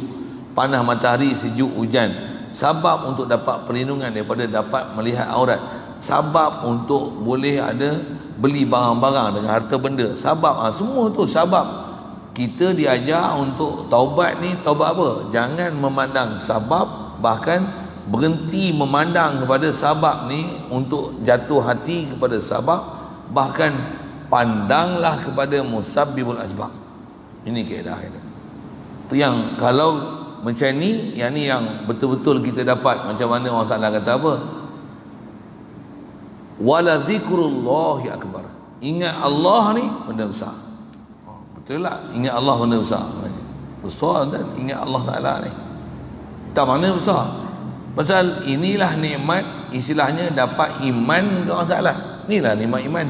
Speaker 1: panas matahari, sejuk hujan, sabab untuk dapat perlindungan daripada dapat melihat aurat, sabab untuk boleh ada beli barang-barang dengan harta benda, sabab. Semua tu sabab. Kita diajar untuk taubat ni, taubat apa? Jangan memandang sabab, bahkan berhenti memandang kepada sabab ni untuk jatuh hati kepada sabab, bahkan pandanglah kepada musabbibul asbab. Ini kaedah kita. Tu yang kalau macam ni, yang ni yang betul-betul kita dapat. Macam mana Allah Ta'ala kata apa? Wala zikrullahi akbar. Ingat Allah ni benda besar. Betul lah, ingat Allah benda besar. Besar kan ingat Allah Ta'ala ni. Tak mana besar. Pasal inilah nikmat, istilahnya dapat iman ke Allah Ta'ala. Inilah nikmat iman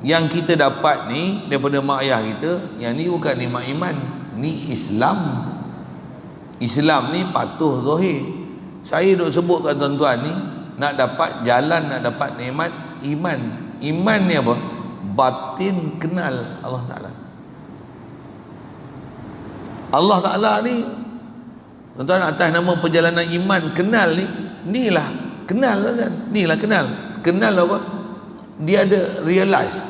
Speaker 1: yang kita dapat ni daripada mak ayah kita. Yang ni bukan nikmat iman, ni Islam. Islam ni patuh zahir. Saya duk sebut kat tuan-tuan ni, nak dapat jalan, nak dapat nikmat, Iman ni apa? Batin kenal Allah Ta'ala. Allah Ta'ala ni, tuan-tuan, atas nama perjalanan iman kenal ni, inilah kenal lah kan. Inilah kenal apa? Dia ada realize,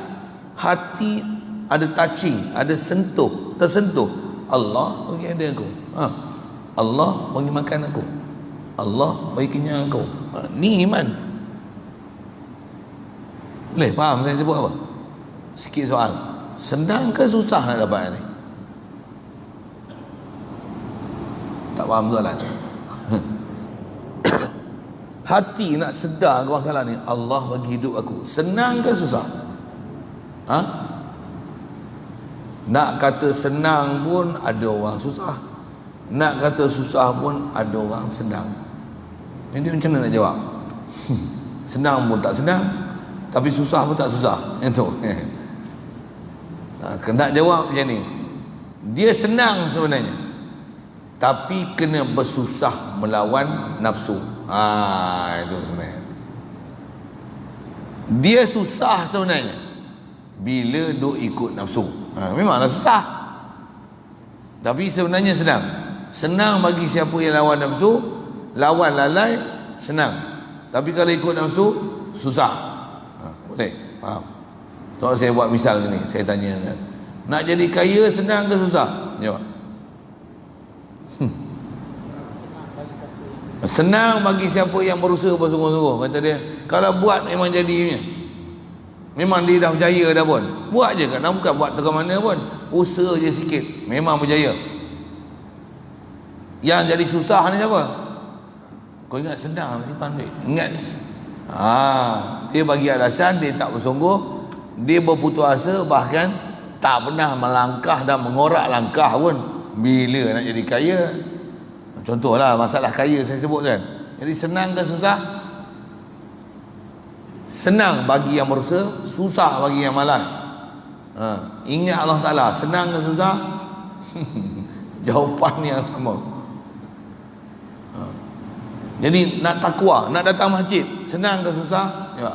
Speaker 1: hati ada touching, ada tersentuh. Allah bagi ada aku, Allah bagi makan aku, Allah bagi kenyang aku. Ni iman. Boleh faham saya sebut apa? Sikit soal. Senang ke susah nak dapat ni? Tak faham soalan. Hati nak sedar Allah Ta'ala ni, Allah bagi hidup aku, senang ke susah? Nak kata senang pun ada orang susah, nak kata susah pun ada orang senang. Jadi macam mana nak jawab? Senang pun tak senang, tapi susah pun tak susah. Itu nak jawab macam ni, dia senang sebenarnya, tapi kena bersusah melawan nafsu. Itu sebenarnya. Dia susah sebenarnya bila duk ikut nafsu. Memanglah susah, tapi sebenarnya senang bagi siapa yang lawan nafsu. Lawan lalai senang, tapi kalau ikut nafsu susah. Boleh faham? So saya buat misal ni, saya tanya kan, nak jadi kaya senang ke susah? Jawab. Senang bagi siapa yang berusaha bersungguh-sungguh. Kata dia, kalau buat memang jadinya, memang dia dah berjaya dah pun, buat je kan, bukan buat tengah mana pun, usaha je sikit memang berjaya. Yang jadi susah ni siapa? Kau ingat senang simpan duit, ingat ni. Dia bagi alasan dia tak bersungguh, dia berputus asa, bahkan tak pernah melangkah dan mengorak langkah pun bila nak jadi kaya. Contohlah masalah kaya saya sebut kan. Jadi senang ke susah? Senang bagi yang berusaha, susah bagi yang malas. Ingat Allah Ta'ala, senang ke susah? Jawapan yang sama. Jadi nak takwa, nak datang masjid, senang ke susah? Ya.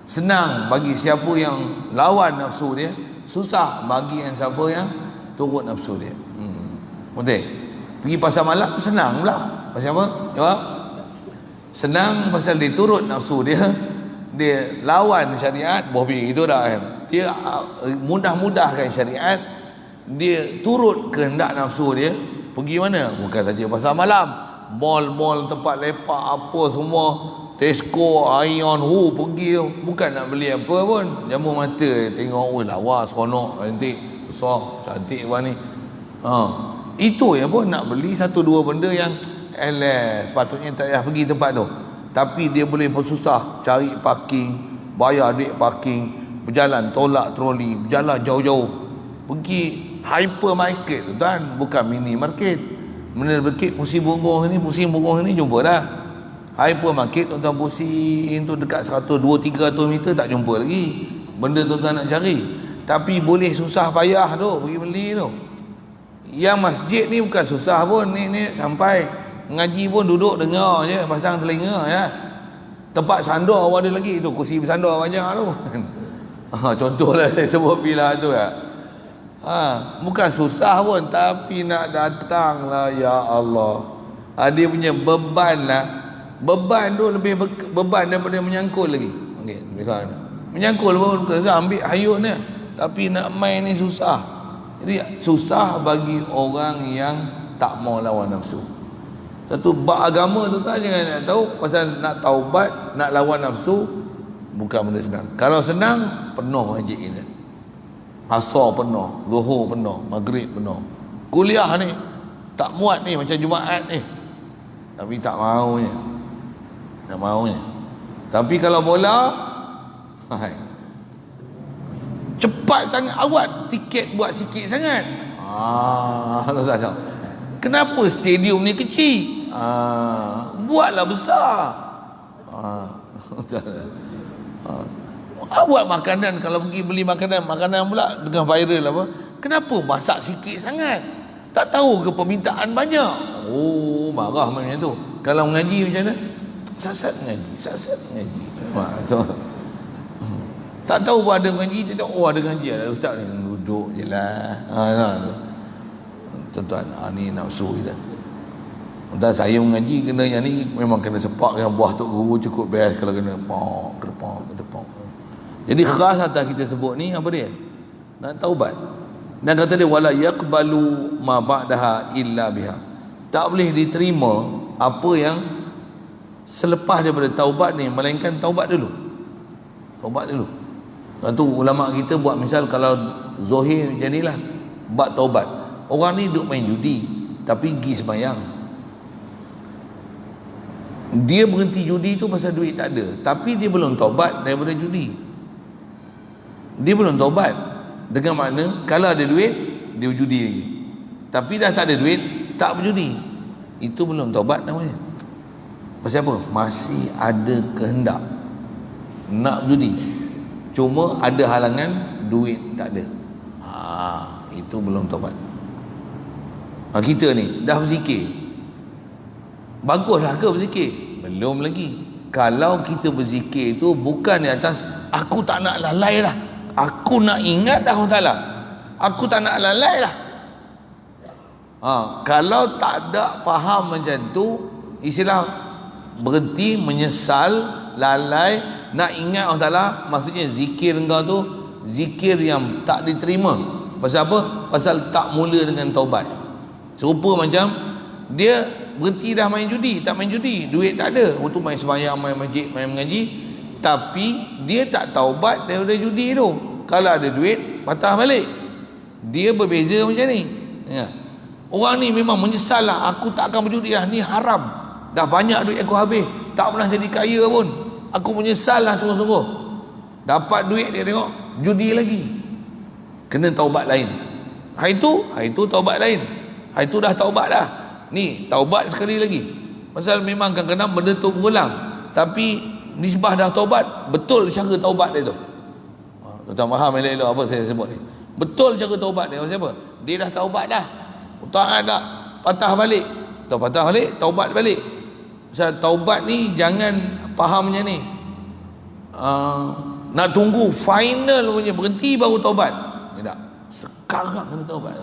Speaker 1: Senang bagi siapa yang lawan nafsu dia, susah bagi yang siapa yang turut nafsu dia. Betul? Pergi pasar malam senang pula. Pasal apa? Jawab. Senang pasal dia turut nafsu dia, dia lawan syariat, bobi itu dah kan. Dia mudah-mudahkan syariat, dia turut kehendak nafsu dia. Pergi mana? Bukan saja pasar malam, mall-mall, tempat lepak apa semua, Tesco, Ion, pergi bukan nak beli apa pun, jamu mata tengok, lawa seronok, cantik, besar, cantik apa ni. Itu ya pun nak beli satu dua benda yang sepatutnya tak payah pergi tempat tu, tapi dia boleh bersusah cari parking, bayar duit parking, berjalan tolak troli, berjalan jauh-jauh pergi hypermarket tu kan, bukan mini market. Mana market pusing bungung ni jumpa dah. Hypermarket tuan-tuan pusing tu dekat 100-200-300 meter tak jumpa lagi benda tuan-tuan nak cari, tapi boleh susah payah tu pergi beli tu. Yang masjid ni bukan susah pun, ni sampai ngaji pun duduk dengar je, pasang telinga ya. Tempat sandar pun ada lagi tu, kursi bersandar banyak tu. Contohlah saya sebut bila tu ya. Bukan susah pun, tapi nak datang lah, ya Allah. Dia punya beban lah. Beban tu lebih beban daripada menyangkul lagi. Okey, menyangkul pun ambil hayun dia, tapi nak main ni susah. Jadi susah bagi orang yang tak mau lawan nafsu. Satu bab agama tu tak, jangan nak tahu pasal nak taubat, nak lawan nafsu bukan benda senang. Kalau senang, penuh masjid kita. Asar penuh, Zuhur penuh, Maghrib penuh. Kuliah ni tak muat ni macam Jumaat ni. Tapi tak maunya. Tapi kalau bola, cepat sangat awat, tiket buat sikit sangat. Kenapa stadium ni kecil? Buatlah besar. Awak makanan, kalau pergi beli makanan pula dengan viral apa, kenapa masak sikit sangat? Tak tahu ke permintaan banyak? Marah macam tu. Kalau mengaji macam mana? Sasat ngaji. Tak tahu pun ada ngaji, dia tengok, oh ada ngaji, ada ustaz ni, duduk je lah. Tuan-tuan, ni nafsu kita. Dan saya mengaji kena yang ni memang kena sepak yang buah tok guru cukup best. Kalau kena pok. Jadi khas atas kita sebut ni apa dia? Nak taubat. Dan kata dia wala yaqbalu ma ba'daha illa biha. Tak boleh diterima apa yang selepas daripada taubat ni, melainkan taubat dulu. Taubat dulu. Lepas tu ulama kita buat misal kalau Zohir macam ni lah, buat taubat. Orang ni duk main judi tapi pergi sembahyang. Dia berhenti judi tu pasal duit tak ada, tapi dia belum taubat daripada judi. Dia belum taubat. Dengan makna kalau ada duit dia judi lagi, tapi dah tak ada duit tak berjudi. Itu belum taubat namanya. Pasal apa? Masih ada kehendak nak berjudi, cuma ada halangan, duit tak ada. Itu belum taubat. Kita ni dah berzikir, baguslah ke berzikir? Belum lagi. Kalau kita berzikir itu bukan di atas aku tak nak lalai lah, aku nak ingat dah Allah Ta'ala, aku tak nak lalai lah. Kalau tak ada faham macam tu, istilah berhenti, menyesal, lalai, nak ingat Allah Ta'ala, maksudnya zikir engkau tu zikir yang tak diterima. Pasal apa? Pasal tak mula dengan taubat. Serupa macam dia berhenti dah main judi, tak main judi, duit tak ada, waktu main sembahyang, main masjid, main mengaji, tapi dia tak taubat daripada judi tu. Kalau ada duit patah balik. Dia berbeza macam ni ya. Orang ni memang menyesal lah, aku tak akan berjudi lah, ni haram, dah banyak duit aku habis, tak pernah jadi kaya pun, aku menyesal lah sungguh-sungguh. Dapat duit dia tengok judi lagi, kena taubat lain. Itu taubat lain. Itu dah taubat dah. Ni taubat sekali lagi. Pasal memang kadang-kadang benda tu berulang, tapi nisbah dah taubat, betul cara taubat dia tu. Tuan faham elok-elok apa saya sebut ni? Betul cara taubat dia. Siapa? Dia dah taubat dah, taat dah, patah balik. Patah balik, taubat balik. Pasal taubat ni jangan faham macam ni, nak tunggu final punya berhenti baru taubat. Tak, sekarang kena taubat.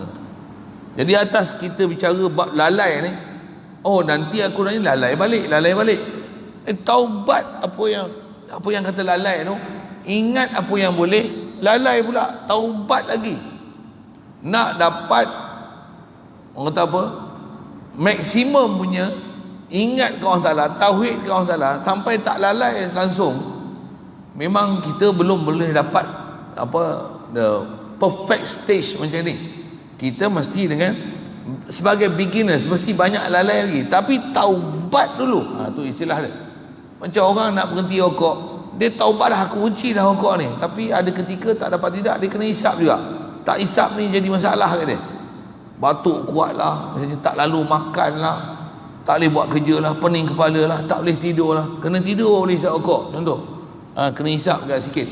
Speaker 1: Jadi atas kita bicara bab lalai ni, nanti aku nak ni lalai balik. Taubat apa yang kata lalai tu, ingat apa yang boleh, lalai pula, taubat lagi. Nak dapat orang kata apa, maksimum punya ingat ke Allah Ta'ala, tauhid ke Allah Ta'ala, sampai tak lalai langsung, memang kita belum boleh dapat apa the perfect stage macam ni. Kita mesti dengan sebagai beginners mesti banyak lalai lagi, tapi taubat dulu. Tu istilah dia. Macam orang nak berhenti rokok, dia taubat dah, aku benci dah rokok ni, tapi ada ketika tak dapat tidak, dia kena hisap juga. Tak hisap ni jadi masalah kat dia. Batuk kuat lah, misalnya tak lalu makan lah, tak boleh buat kerja lah, pening kepala lah, tak boleh tidur lah. Kena tidur boleh hisap rokok contoh. Kena hisap agak sikit.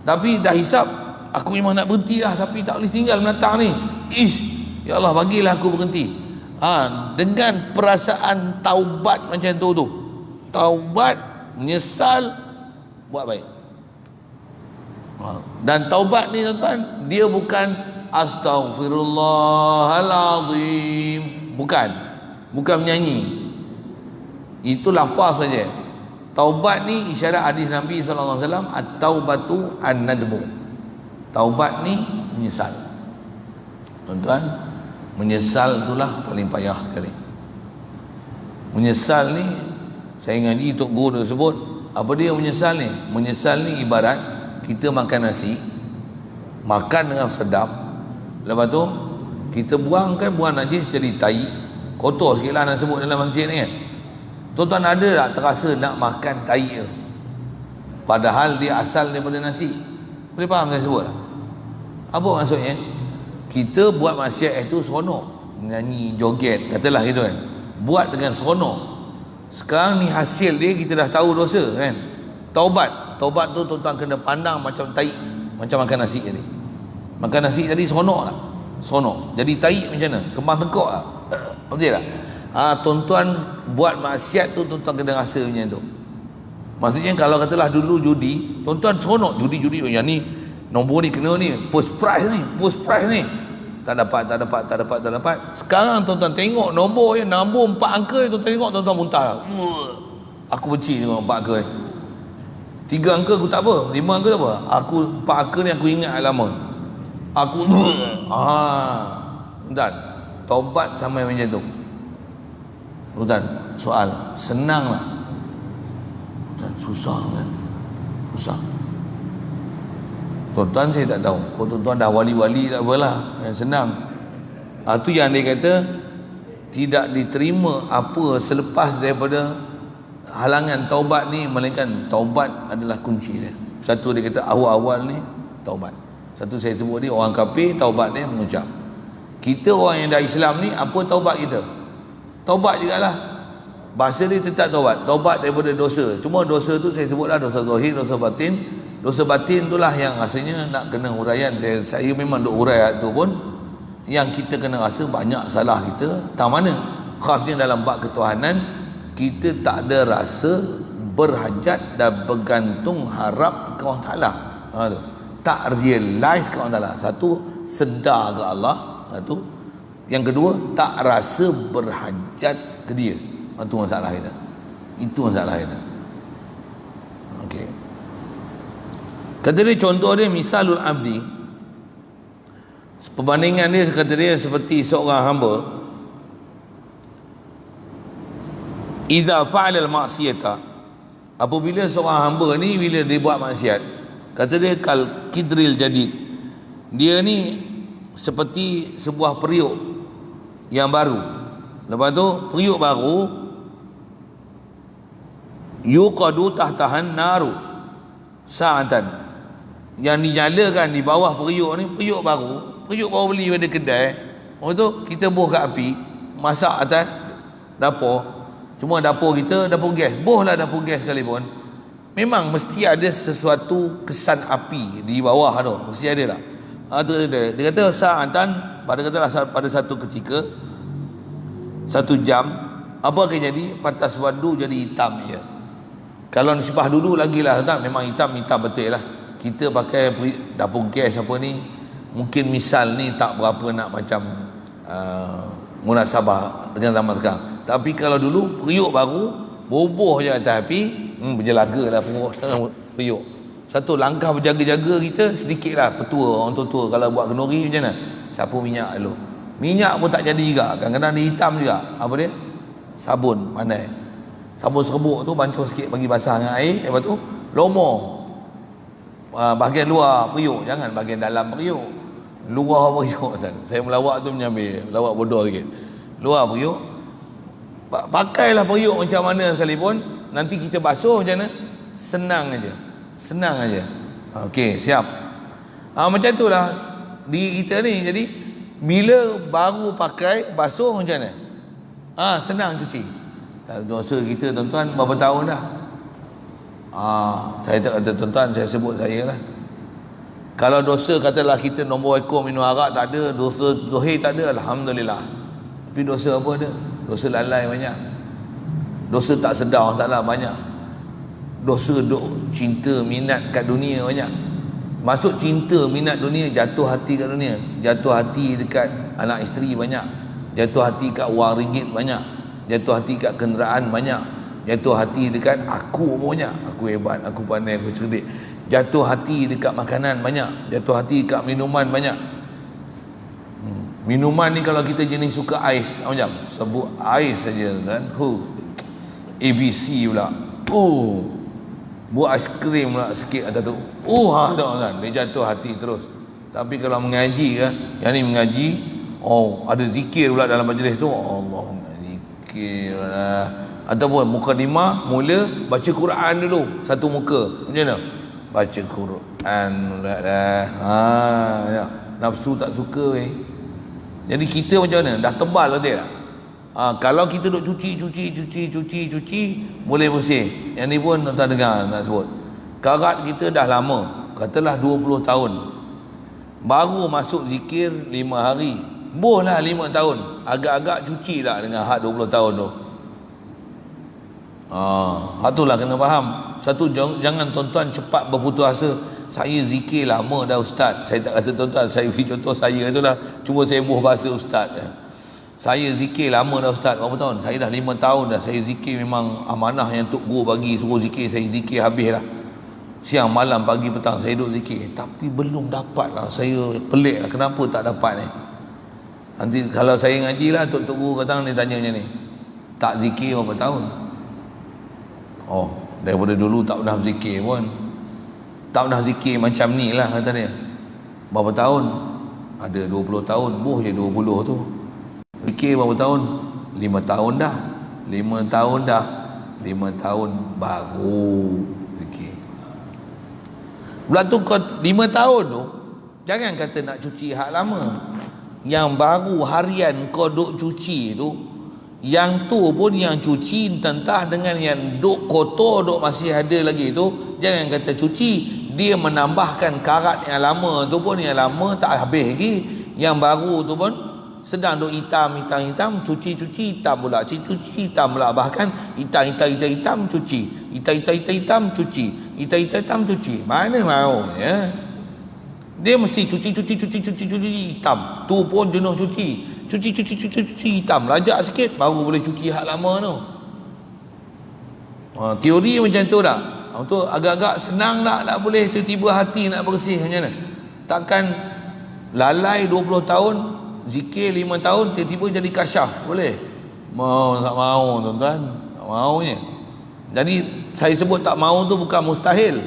Speaker 1: Tapi dah hisap, aku memang nak berhenti lah, tapi tak boleh tinggal menatang ni. Ya Allah, bagilah aku berhenti. Dengan perasaan taubat macam tu. Taubat, menyesal, buat baik. Dan taubat ni tuan-tuan, dia bukan astaghfirullahalazim, bukan menyanyi. Itu lafaz saja. Taubat ni isyarat hadis Nabi SAW, at-taubatu an-nadmu. Taubat ni menyesal. Tuan-tuan, menyesal itulah paling payah sekali. Menyesal ni, saya ngaji Tok Guru sebut, apa dia menyesal ni? Menyesal ni ibarat kita makan nasi, makan dengan sedap, lepas tu kita buang najis jadi tai, kotor sikit lah nak sebut dalam masjid ni kan. Tuan-tuan ada tak terasa nak makan tai tu, padahal dia asal daripada nasi? Boleh faham saya sebut tak? Apa maksudnya? Kita buat maksiat itu seronok, menyanyi, joget, katalah gitu kan, buat dengan seronok. Sekarang ni hasil dia, kita dah tahu dosa kan. Taubat tu tuan-tuan kena pandang macam tai, macam makan nasi tadi. Makan nasi tadi seronok tak? Seronok. Jadi tai macam mana? Kembang tengkok tak? Betul tak? Tuan-tuan buat maksiat tu, tuan-tuan kena rasa macam tu. Maksudnya kalau katalah dulu judi, tuan-tuan seronok judi-judi, yang ni nombor ni kena ni, first prize ni. Tak dapat. Sekarang tuan-tuan tengok nombor 4 angka ni, tuan-tuan tengok, tuan-tuan muntah. Aku benci tengok 4 angka ni. 3 angka aku tak apa, 5 angka tak apa. Aku 4 angka ni aku ingat lama. Aku tuan, taubat sampai macam tu. Tuan, soal senang lah. Tuan, susah kan? Susah. Tuan-tuan saya tak tahu. Kalau tuan-tuan dah wali-wali tak apalah, yang senang. Tu yang dia kata tidak diterima apa selepas daripada halangan taubat ni, melainkan taubat adalah kunci dia. Satu dia kata awal-awal ni taubat. Satu saya sebut dia orang kafir, taubat dia mengucap. Kita orang yang dah Islam ni, apa taubat kita? Taubat jugalah. Bahasa dia tetap taubat. Taubat daripada dosa. Cuma dosa tu saya sebutlah dosa zahir, dosa batin. Dosa batin itulah yang rasanya nak kena huraian. Saya memang duk hurai tu pun, yang kita kena rasa banyak salah kita. Tak mana? Khasnya dalam bab ketuhanan, kita tak ada rasa berhajat dan bergantung harap ke Allah Ta'ala. Tak realize ke Allah Ta'ala. Satu, sedar ke Allah. Satu. Yang kedua, tak rasa berhajat ke dia. Itu masalah kita. Itu masalah kita. Okey. Kata dia, contoh dia misalul abdi, perbandingan dia, kata dia seperti seorang hamba iza fa'ala al-ma'siyata, apabila seorang hamba ni bila dia buat maksiat, kata dia kal kidril jadid, dia ni seperti sebuah periuk yang baru. Lepas tu periuk baru, yuqadu tahtahan naru sa'atan, yang dinyalakan di bawah periuk ni, periuk baru beli pada kedai. Lepas tu kita buh kat api, masak atas dapur. Cuma dapur kita dapur gas, buhlah dapur gas sekalipun, memang mesti ada sesuatu kesan api di bawah tu, mesti ada tak? Dia kata sa'atan, pada satu ketika, 1 jam, apa akan jadi? Patas wadu jadi hitam je. Kalau nisbah dulu lagi lah, memang hitam betul lah. Kita pakai dapur gas apa ni, mungkin misal ni tak berapa nak macam munasabah dengan zaman sekarang. Tapi kalau dulu periuk baru, boboh je atas api, berjelaga lah periuk. Satu langkah berjaga-jaga kita sedikit lah. Petua, orang tua kalau buat kenduri macam mana? Sapu minyak dulu. Minyak pun tak jadi juga, kadang-kadang dia hitam juga. Apa dia? Sabun pandai. Sabun serbuk tu bancuh sikit, bagi basah dengan air. Lepas tu lomor bahagian luar periuk, jangan bahagian dalam periuk. Luar periuk. Saya melawak tu menyambil, melawak bodoh sikit. Luar periuk, pakailah periuk macam mana sekalipun, nanti kita basuh macam mana, senang aja. Okey, siap. Macam itulah diri kita ni. Jadi bila baru pakai, basuh macam mana, senang cuci. Dosa kita tuan-tuan berapa tahun dah? Saya tak kata tuan-tuan, saya sebut saya lah. Kalau dosa katalah kita nombor ekor minum arak tak ada, dosa zahir tak ada, alhamdulillah. Tapi dosa apa ada? Dosa lalai banyak, dosa tak sedar taklah banyak, dosa duk cinta minat kat dunia banyak. Masuk cinta minat dunia, jatuh hati kat dunia, jatuh hati dekat anak isteri banyak, jatuh hati kat wang ringgit banyak, jatuh hati kat kenderaan banyak, jatuh hati dekat aku banyak, aku hebat, aku pandai, aku cerdik. Jatuh hati dekat makanan banyak, jatuh hati dekat minuman banyak. Minuman ni kalau kita jenis suka ais, macam sebut ais saja kan, ABC pula, buat aiskrim pula sikit atas tu, tak kan, dia jatuh hati terus. Tapi kalau mengaji kan, yang ni mengaji, ada zikir pula dalam majlis tu, Allahumma zikir lah. Ataupun mukadimah, mula baca Quran dulu satu muka, macam mana? Baca Quran pula dah. Ya. Nafsu tak suka Jadi kita macam mana? Dah tebal betul tak? Kalau kita duk cuci boleh bersih. Yang ni pun tuan dengar nak sebut. Karat kita dah lama, katalah 20 tahun. Baru masuk zikir 5 hari. Bohlah 5 tahun. Agak-agak cuci lah dengan hak 20 tahun tu. Itulah kena faham. Satu, jangan tuan-tuan cepat berputus asa. Saya zikir lama dah ustaz. Saya tak kata tuan-tuan, saya beri contoh saya itulah. Cuma saya buah bahasa ustaz. Saya zikir lama dah ustaz. Berapa tahun? Saya dah 5 tahun dah. Saya zikir memang amanah yang Tok Guru bagi, suruh zikir. Saya zikir habis dah. Siang, malam, pagi, petang saya duduk zikir. Tapi belum dapat lah. Saya pelik lah. Kenapa tak dapat ni? Nanti kalau saya ngaji lah, Tok Guru kata ni tanya macam ni. Tak zikir berapa tahun? Daripada dulu tak pernah zikir pun. Tak pernah zikir macam ni lah kata dia. Berapa tahun? Ada 20 tahun. Je 20 tu. Zikir berapa tahun? 5 tahun dah. 5 tahun dah. 5 tahun baru zikir. Bulan tu kau 5 tahun tu, jangan kata nak cuci hak lama. Yang baru harian kau duk cuci tu, yang tu pun yang cuci entah dengan yang duk kotor, duk masih ada lagi tu, jangan kata cuci. Dia menambahkan karat yang lama tu pun, yang lama tak habis lagi. Yang baru tu pun sedang duk hitam, cuci hitam pula, cuci hitam pula, bahkan hitam cuci, hitam cuci, hitam cuci. Mana mau ya? Dia mesti cuci hitam. Tu pun jenuh cuci hitam, lajak sikit baru boleh cuci hak lama tu. Teori macam tu dah. Tu agak-agak senang tak boleh tiba-tiba hati nak bersih macam mana? Takkan lalai 20 tahun, zikir 5 tahun, tiba-tiba jadi kasyaf, boleh? Tak mau tuan-tuan, tak maunya. Jadi saya sebut tak mau tu bukan mustahil,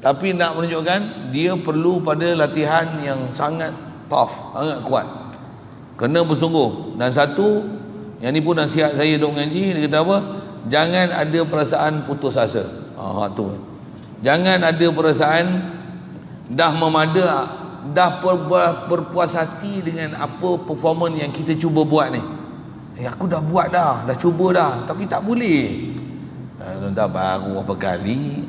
Speaker 1: tapi nak menunjukkan dia perlu pada latihan yang sangat tough, sangat kuat. Kena bersungguh. Dan satu, yang ni pun nasihat saya duk mengaji, dia kata apa? Jangan ada perasaan putus asa. Tu. Jangan ada perasaan dah memada, dah berpuas hati dengan apa performance yang kita cuba buat ni. Aku dah buat dah cuba dah, tapi tak boleh. Tuan-tuan, baru berapa kali.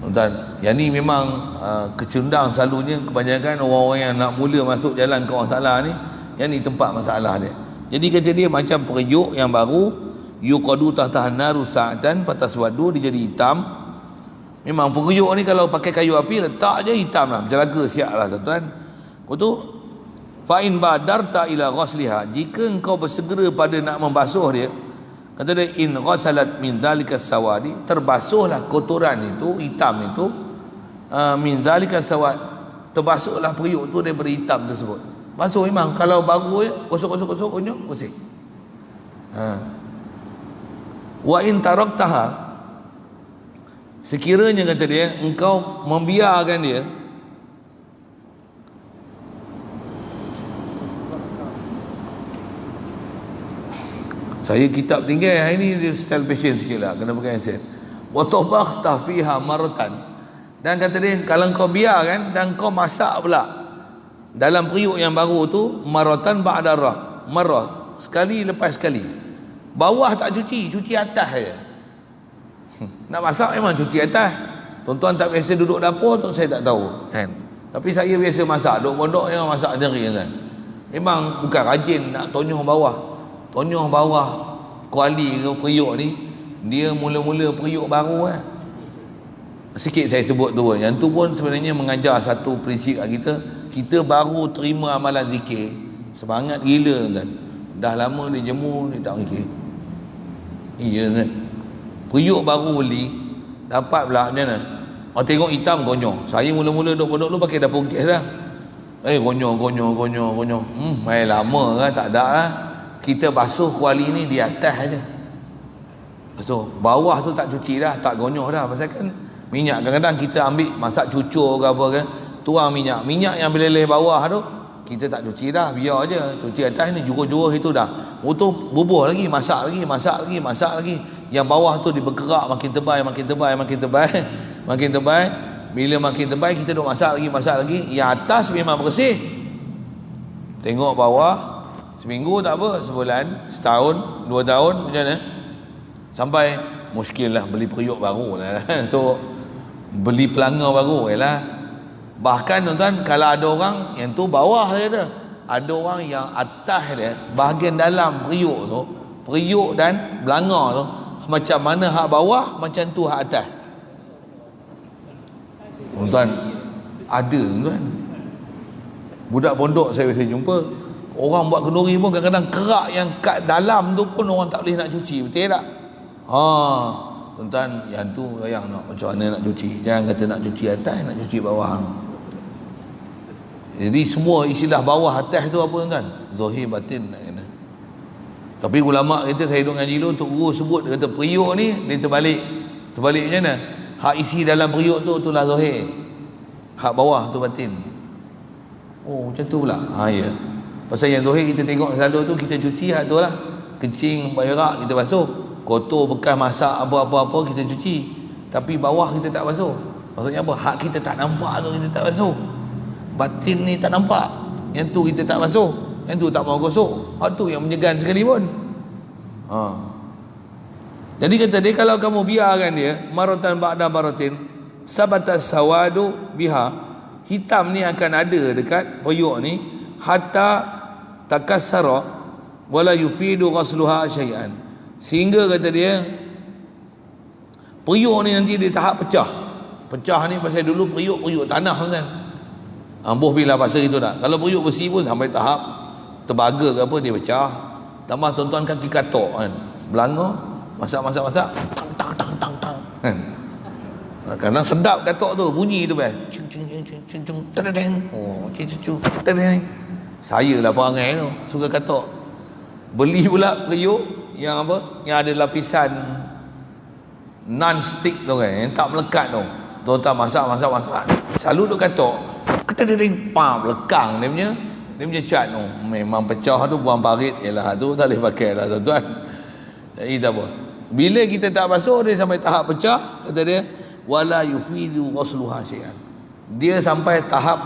Speaker 1: Tuan-tuan, yang ni memang kecundang selalunya kebanyakan orang-orang yang nak mula masuk jalan ke Allah Ta'ala ni, yang ni tempat masalah dia. Jadi kata dia macam periuk yang baru, yuqadu tahtahan naru sa'atan fataswadu, dia jadi hitam. Memang periuk ni kalau pakai kayu api letak je hitam lah, berjalaga siap lah tuan-tuan. Kau tu fa'in badarta ila ghasliha, jika engkau bersegera pada nak membasuh dia, kata dia in ghasalat min dhalika sawadi, terbasuhlah kotoran itu, hitam itu, min dhalika sawad, terbasuhlah periuk tu daripada hitam tersebut. Basuh memang, kalau baru gosok kunyuk bersih. Wa in taraktaha, sekiranya kata dia engkau membiarkan dia, saya kitab tinggal hari ni dia style passion sikit lah, kena pakai handset. Wa tabakhta fiha maratan, dan kata dia kalau kau biarkan dan kau masak pula dalam periuk yang baru tu, maratan ba'da marah, sekali lepas sekali. Bawah tak cuci atas je. Nak masak memang cuci atas. Tuan-tuan tak biasa duduk dapur tu saya tak tahu kan. Tapi saya biasa masak, duduk pondok yang masak sendiri kan. Memang bukan rajin nak tonyoh bawah kuali ke periuk ni. Dia mula-mula periuk baru kan. Sikit saya sebut tu. Yang tu pun sebenarnya mengajar satu prinsip kat kita. Kita baru terima amalan zikir, semangat gila kan. Dah lama dia jemur, dia tak zikir. Iya kan. Periuk baru beli, dapat pula macam mana? Orang tengok hitam konyol. Saya mula-mula duduk pondok dulu pakai dapur gas dah. Konyol. Main lama kan, tak ada lah. Kita basuh kuali ni di atas aja. Basuh bawah tu tak cuci dah, tak gonyol dah. Pasal kan minyak kadang-kadang kita ambil masak cucur ke apa kan, tuang minyak yang beleleh bawah tu kita tak cuci dah, biar aja. Cuci atas ni juruh-juruh itu dah. Tu bubuh lagi, masak lagi. Yang bawah tu dia bergerak makin tebal. Bila makin tebal kita duk masak lagi. Yang atas memang bersih. Tengok bawah, seminggu tak apa, sebulan, setahun, 2 tahun macam mana? Sampai muskil lah beli periuk baru lah. Tu beli pelanga baru lah. Bahkan tuan-tuan, kalau ada orang yang tu bawah saja dah, ada orang yang atas dia, bahagian dalam periuk tu periuk dan belanga tu. Macam mana hak bawah, macam tu hak atas. Tuan, ada tuan. Budak pondok saya biasa jumpa, orang buat kenduri pun kadang-kadang kerak yang kat dalam tu pun orang tak boleh nak cuci. Betul tak? Tuan-tuan, yang tu bayang nak macam mana nak cuci. Jangan kata nak cuci atas, nak cuci bawah. Jadi semua istilah bawah atas tu apa tuan-tuan? Zahir batin nak kena. Tapi ulama kata, saya duduk ngaji dulu, Tok Guru sebut, dia kata periuk ni dia terbalik. Terbalik macam mana? Hak isi dalam periuk tu itulah zahir. Hak bawah tu batin. Oh, macam tu pula. Ya. Pasal yang zahir kita tengok selalu tu kita cuci hak tu lah. Kencing, berak kita basuh. Kotor bekas masak apa-apa kita cuci. Tapi bawah kita tak basuh. Maksudnya apa? Hak kita tak nampak tu kita tak basuh. Batin ni tak nampak. Yang tu kita tak basuh. Yang tu tak mau gosok. Hak tu yang menyegan sekali pun. Jadi kata dia, kalau kamu biarkan dia maratan ba'da maratin, sabata sawadu biha, hitam ni akan ada dekat periuk ni hatta takassara wala yufidu ghasluha syai'an, sehingga kata dia periuk ni nanti dia tahap pecah. Pecah ni pasal dulu periuk tanah kan. Ambuh bila pasal itu tak. Kalau periuk besi pun sampai tahap terbaga ke apa dia pecah. Tambah tuan-tuan kaki katok kan, belanga masak tang kan. Kadang sedap katok tu, bunyi tu kan. Saya lah perangai tu suka katok. Beli pula periuk yang apa, yang ada lapisan non-stick tu kan, yang tak melekat tu. Tuan-tuan masak selalu duk katok, lekang dia punya cat tu. Memang pecah tu, buang parit. Yalah tu tak boleh pakai lah tuan-tuan. Jadi tak apa, bila kita tak basuh dia sampai tahap pecah, kata dia wala yufidu ghusluha syai'an, dia sampai tahap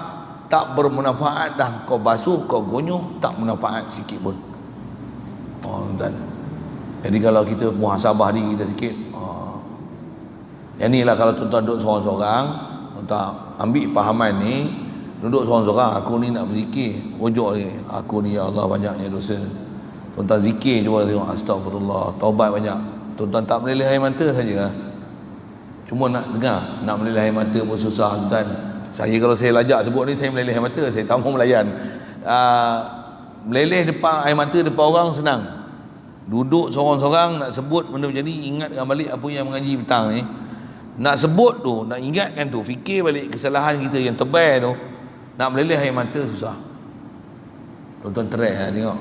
Speaker 1: tak bermanfaat dah. Kau basuh, kau gonyol, tak manfaat sikit pun. Tuan. Jadi kalau kita muhasabah diri kita sikit, yang ni lah kalau tuan-tuan duduk seorang-seorang, tuan-tuan ambil pahaman ni, duduk seorang-seorang, aku ni nak berzikir, rujuk ni, aku ni ya Allah banyaknya dosa. Tuan-tuan zikir cuba tengok, astagfirullah, taubat banyak. Tuan-tuan tak meleleh air mata saja. Cuma nak dengar, nak meleleh air mata pun susah tuan. Saya kalau saya lajak sebut ni, saya meleleh air mata, saya tak mau melayan. Meleleh depan air mata depan orang senang. Duduk seorang-seorang nak sebut benda macam ni, ingatkan balik apa yang mengaji petang ni. Nak sebut tu, nak ingatkan tu, fikir balik kesalahan kita yang tebal tu, nak meleleh air mata susah. Tuan-tuan try lah tengok.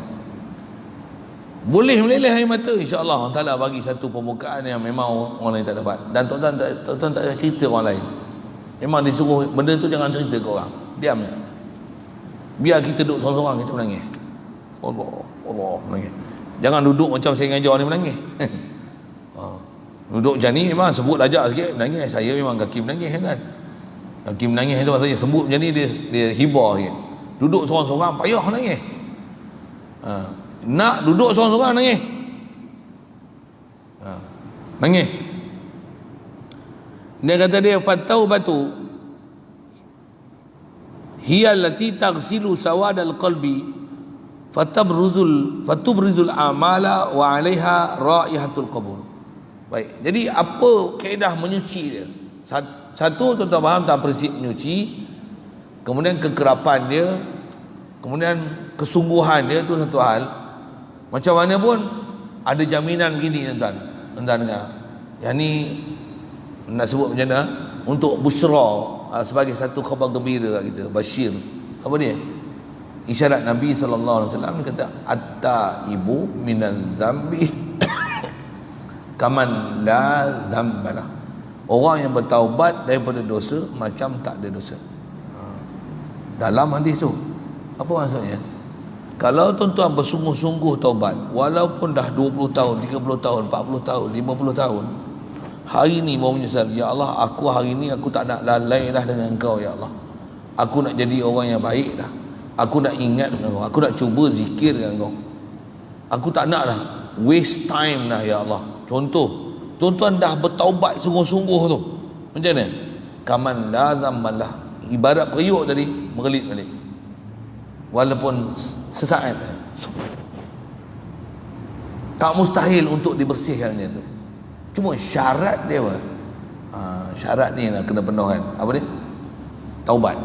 Speaker 1: Boleh meleleh air mata, insya-Allah Allah Taala bagi satu pembukaan yang memang orang lain tak dapat. Dan tuan-tuan tak payah cerita orang lain. Memang disuruh benda tu jangan cerita ke orang. Diam je. Biar kita duduk seorang-seorang kita menangis. Allah menangis. Jangan duduk macam saya ngajar ni menangis. Duduk macam ni memang sebut lajak sikit menangis. Saya memang kaki menangis kan. Kaki menangis tu maksudnya sebut macam ni dia hibah sikit. Duduk seorang-seorang payah menangis. Nak duduk seorang-seorang nangis. Nangis. Dia kata dia fataubatu hiya allati taghsilu sawadal qalbi fatubrizul amala wa 'alaiha raihatul qabul. Baik. Jadi apa kaedah menyuci dia? Satu tuan-tuan faham tak prinsip menyuci, kemudian kekerapan dia, kemudian kesungguhan dia, tu satu hal. Macam mana pun ada jaminan begini tuan-tuan. Tuan-tuan dengar. Yang ni nak sebut macam mana? Untuk busyra, sebagai satu khabar gembira kat kita, basyir. Apa dia? Isyarat Nabi sallallahu alaihi wasallam kata at-taibu minaz zambi kaman la zambalah. Orang yang bertaubat daripada dosa macam tak ada dosa. Dalam hadis tu apa maksudnya? Kalau tuan-tuan bersungguh-sungguh taubat, walaupun dah 20 tahun, 30 tahun, 40 tahun, 50 tahun, hari ni mau menyesal, ya Allah, aku hari ni aku tak nak lalai dah dengan Engkau ya Allah. Aku nak jadi orang yang baik dah. Aku nak ingat dengan Engkau. Aku nak cuba zikir dengan Engkau. Aku tak nak dah waste time dah ya Allah. Contoh, tuan-tuan dah bertaubat sungguh-sungguh tu, macam mana? Kaman la zammalah. Ibarat periuk tadi mengelit balik. Walaupun sesaat. Tak mustahil untuk dibersihkannya tu. Cuma syarat dia apa? Syarat ni nak kena penuhkan. Apa dia? Taubat.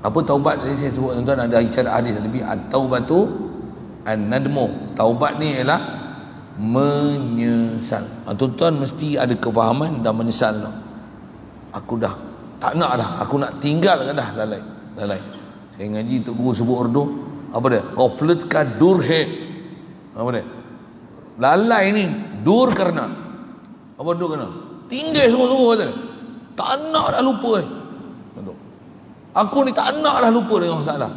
Speaker 1: Apa taubat tadi saya sebut tuan-tuan, ada syarat hadis lebih, at-taubatu an-nadmu. Taubat ni ialah menyesal. Tuan-tuan mesti ada kefahaman dan menyesal tu. Aku dah tak nak dah, aku nak tinggalkan dah lalai. Saya ngaji Tok Guru sebut Urdu, apa dia? Ghaflat ka dur hai. Apa dia? Lalai ni dur kerana apa? Dur kerana tinggal sungguh-sungguh kata dia. Tak nak dah lupa ni. Aku ni tak nak dah lupa dengan Allah Ta'ala.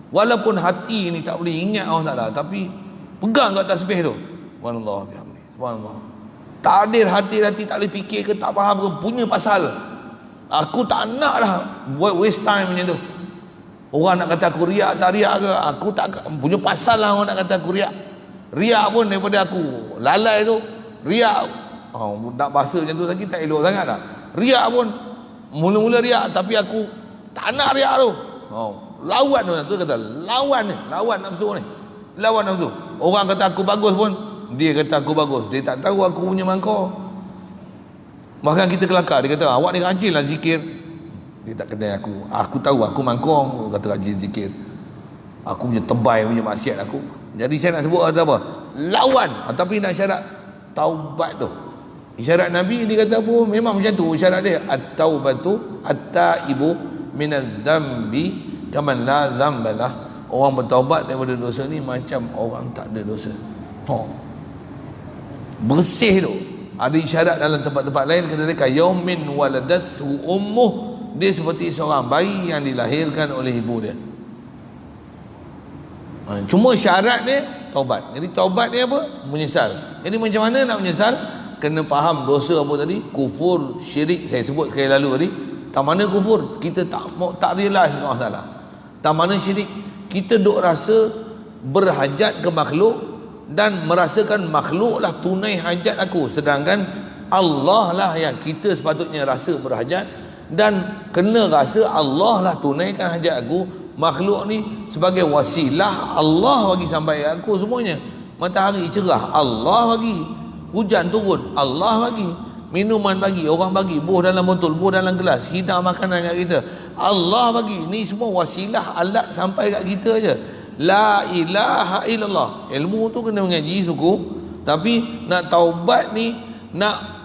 Speaker 1: Walaupun hati ni tak boleh ingat Allah Ta'ala, tapi pegang kat tasbih tu. Subhanallah bihamdi. Subhanallah. Takdir hati-hati tak boleh fikir ke, tak faham ke, punya pasal. Aku tak nak dah buat waste time macam tu. Orang nak kata aku riak tak riak ke, aku tak punya pasal lah orang nak kata aku riak. Riak pun daripada aku lalai tu. Riak nak bahasa macam tu lagi tak elok sangat dah. Riak pun mula-mula riak, tapi aku tak nak riak tu. Lawan tu kata, lawan nafsu ni. Lawan nafsu. Orang kata aku bagus pun, dia kata aku bagus. Dia tak tahu aku punya mangkau. Bahkan kita kelakar, dia kata awak ni rajin lah zikir. Dia tak kenal aku. Aku tahu aku mangkau, kata rajin zikir. Aku punya tebal punya maksiat aku. Jadi saya nak sebut apa? Lawan. Tapi nak syarat taubat tu. Isyarat Nabi dia kata apa? Memang macam tu isyarat dia. At-taubatu at-taibu minadz-dzambi kaman la dzambalah. Orang bertaubat daripada dosa ni macam orang tak ada dosa. Bersih tu. Ada isyarat dalam tempat-tempat lain kata dia yaumin waladathu ummuh, dia seperti seorang bayi yang dilahirkan oleh ibu dia. Cuma syarat dia taubat. Jadi taubat dia apa? Menyesal. Jadi macam mana nak menyesal? Kena faham dosa apa tadi? Kufur, syirik saya sebut sekali lalu tadi. Tak mana kufur? Kita tak realize dengan Allah Ta'ala. Tak mana syirik? Kita duk rasa berhajat ke makhluk dan merasakan makhluk lah tunai hajat aku, sedangkan Allah lah yang kita sepatutnya rasa berhajat dan kena rasa Allah lah tunaikan hajat aku. Makhluk ni sebagai wasilah Allah bagi sampai aku semuanya. Matahari cerah Allah bagi, hujan turun Allah bagi, minuman bagi, orang bagi, buah dalam botol, buah dalam gelas, hidang makanan kat kita Allah bagi. Ni semua wasilah alat sampai kat kita aja. La ilaha illallah. Ilmu tu kena mengaji suku, tapi nak taubat ni, nak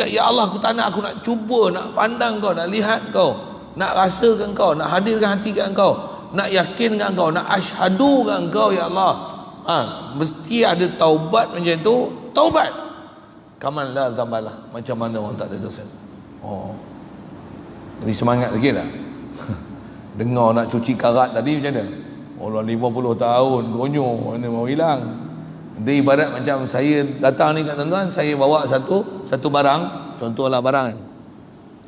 Speaker 1: ya Allah aku tak nak, aku nak cuba, nak pandang kau, nak lihat kau, nak rasakan kau, nak hadirkan hati kat kau, nak yakin kat kau, nak asyhadu kat kau ya Allah. Mesti ada taubat macam tu. Taubat kaman la zambalah, macam mana orang tak ada dosa. Lebih semangat sikit tak? Dengar nak cuci karat tadi macam mana? Orang 50 tahun gonyo mana mau hilang. Dia ibarat macam saya datang ni kat tuan-tuan, saya bawa satu barang, contohlah barang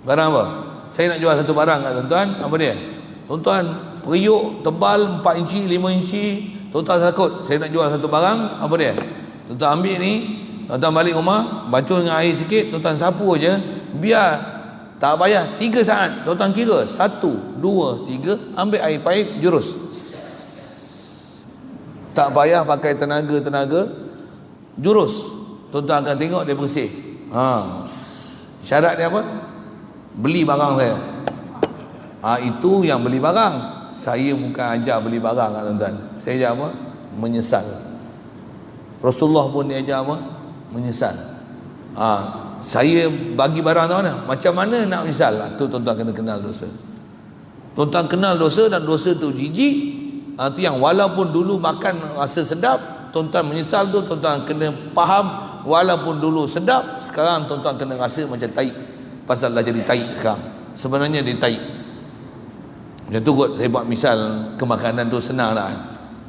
Speaker 1: apa? Saya nak jual satu barang kat tuan-tuan, apa dia? Tuan-tuan periuk tebal 4 inci, 5 inci, tuan-tuan takut saya nak jual satu barang, apa dia? Tuan-tuan ambil ni, tuan-tuan balik rumah, basuh dengan air sikit, tuan-tuan sapu je, biar tak payah 3 saat, tuan-tuan kira 1, 2, 3, ambil air paip, jurus. Tak payah pakai tenaga jurus. Tuan-tuan akan tengok dia bersih. Syarat dia apa? Beli barang saya. Itu yang beli barang. Saya bukan ajar beli barang kat tuan-tuan. Saya ajar apa? Menyesal. Rasulullah pun dia ajar apa? Menyesal. Saya bagi barang tahu mana? Macam mana nak menyesal? Tu tuan-tuan kena kenal dosa. Tuan-tuan kenal dosa dan dosa tu jijik. Itu yang walaupun dulu makan rasa sedap, tuan-tuan menyesal tu, tuan-tuan kena faham walaupun dulu sedap, sekarang tuan-tuan kena rasa macam taik. Pasal dah jadi taik sekarang. Sebenarnya dia taik. Macam tu kot saya buat misal ke makanan tu senang tak?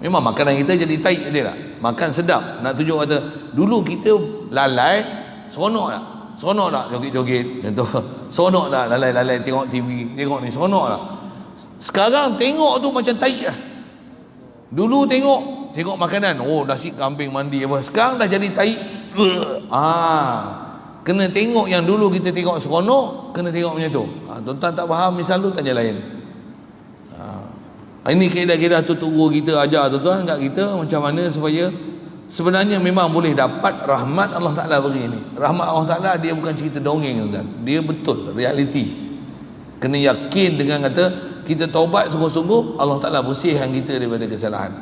Speaker 1: Memang makanan kita jadi taik je tak? Makan sedap. Nak tunjuk kata dulu kita lalai, seronok tak? Seronok tak joget-joget macam tu? Seronok tak lalai-lalai tengok TV, tengok ni seronok tak? Sekarang tengok tu macam taik lah. Dulu tengok makanan, nasi kambing mandi apa, sekarang dah jadi taik. Kena tengok yang dulu kita tengok seronok, kena tengok macam tu. Tuan-tuan tak faham misal tu tanya lain. Ini kaedah-kaedah tu guru kita ajar tuan-tuan kat kita macam mana supaya sebenarnya memang boleh dapat rahmat Allah Ta'ala beri ni. Rahmat Allah Ta'ala dia bukan cerita dongeng, tuan. Dia betul, realiti. Kena yakin dengan kata kita taubat sungguh-sungguh, Allah Ta'ala bersihkan kita daripada kesalahan.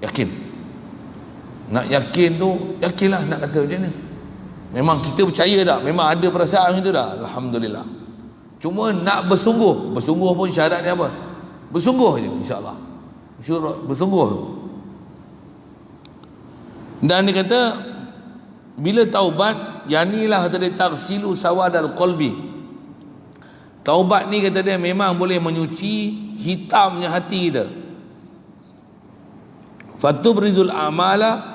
Speaker 1: Yakin. Nak yakin tu, yakinlah nak kata macam mana. Memang kita percaya tak? Memang ada perasaan itu dah. Alhamdulillah. Cuma nak bersungguh. Bersungguh pun syaratnya apa? Bersungguh je, insya-Allah. Bersungguh tu. Dan dia kata bila taubat, yanilah kata dia taghsilu sawadal qalbi. Taubat ni kata dia memang boleh menyuci hitamnya hati kita. Fatubrizul amala,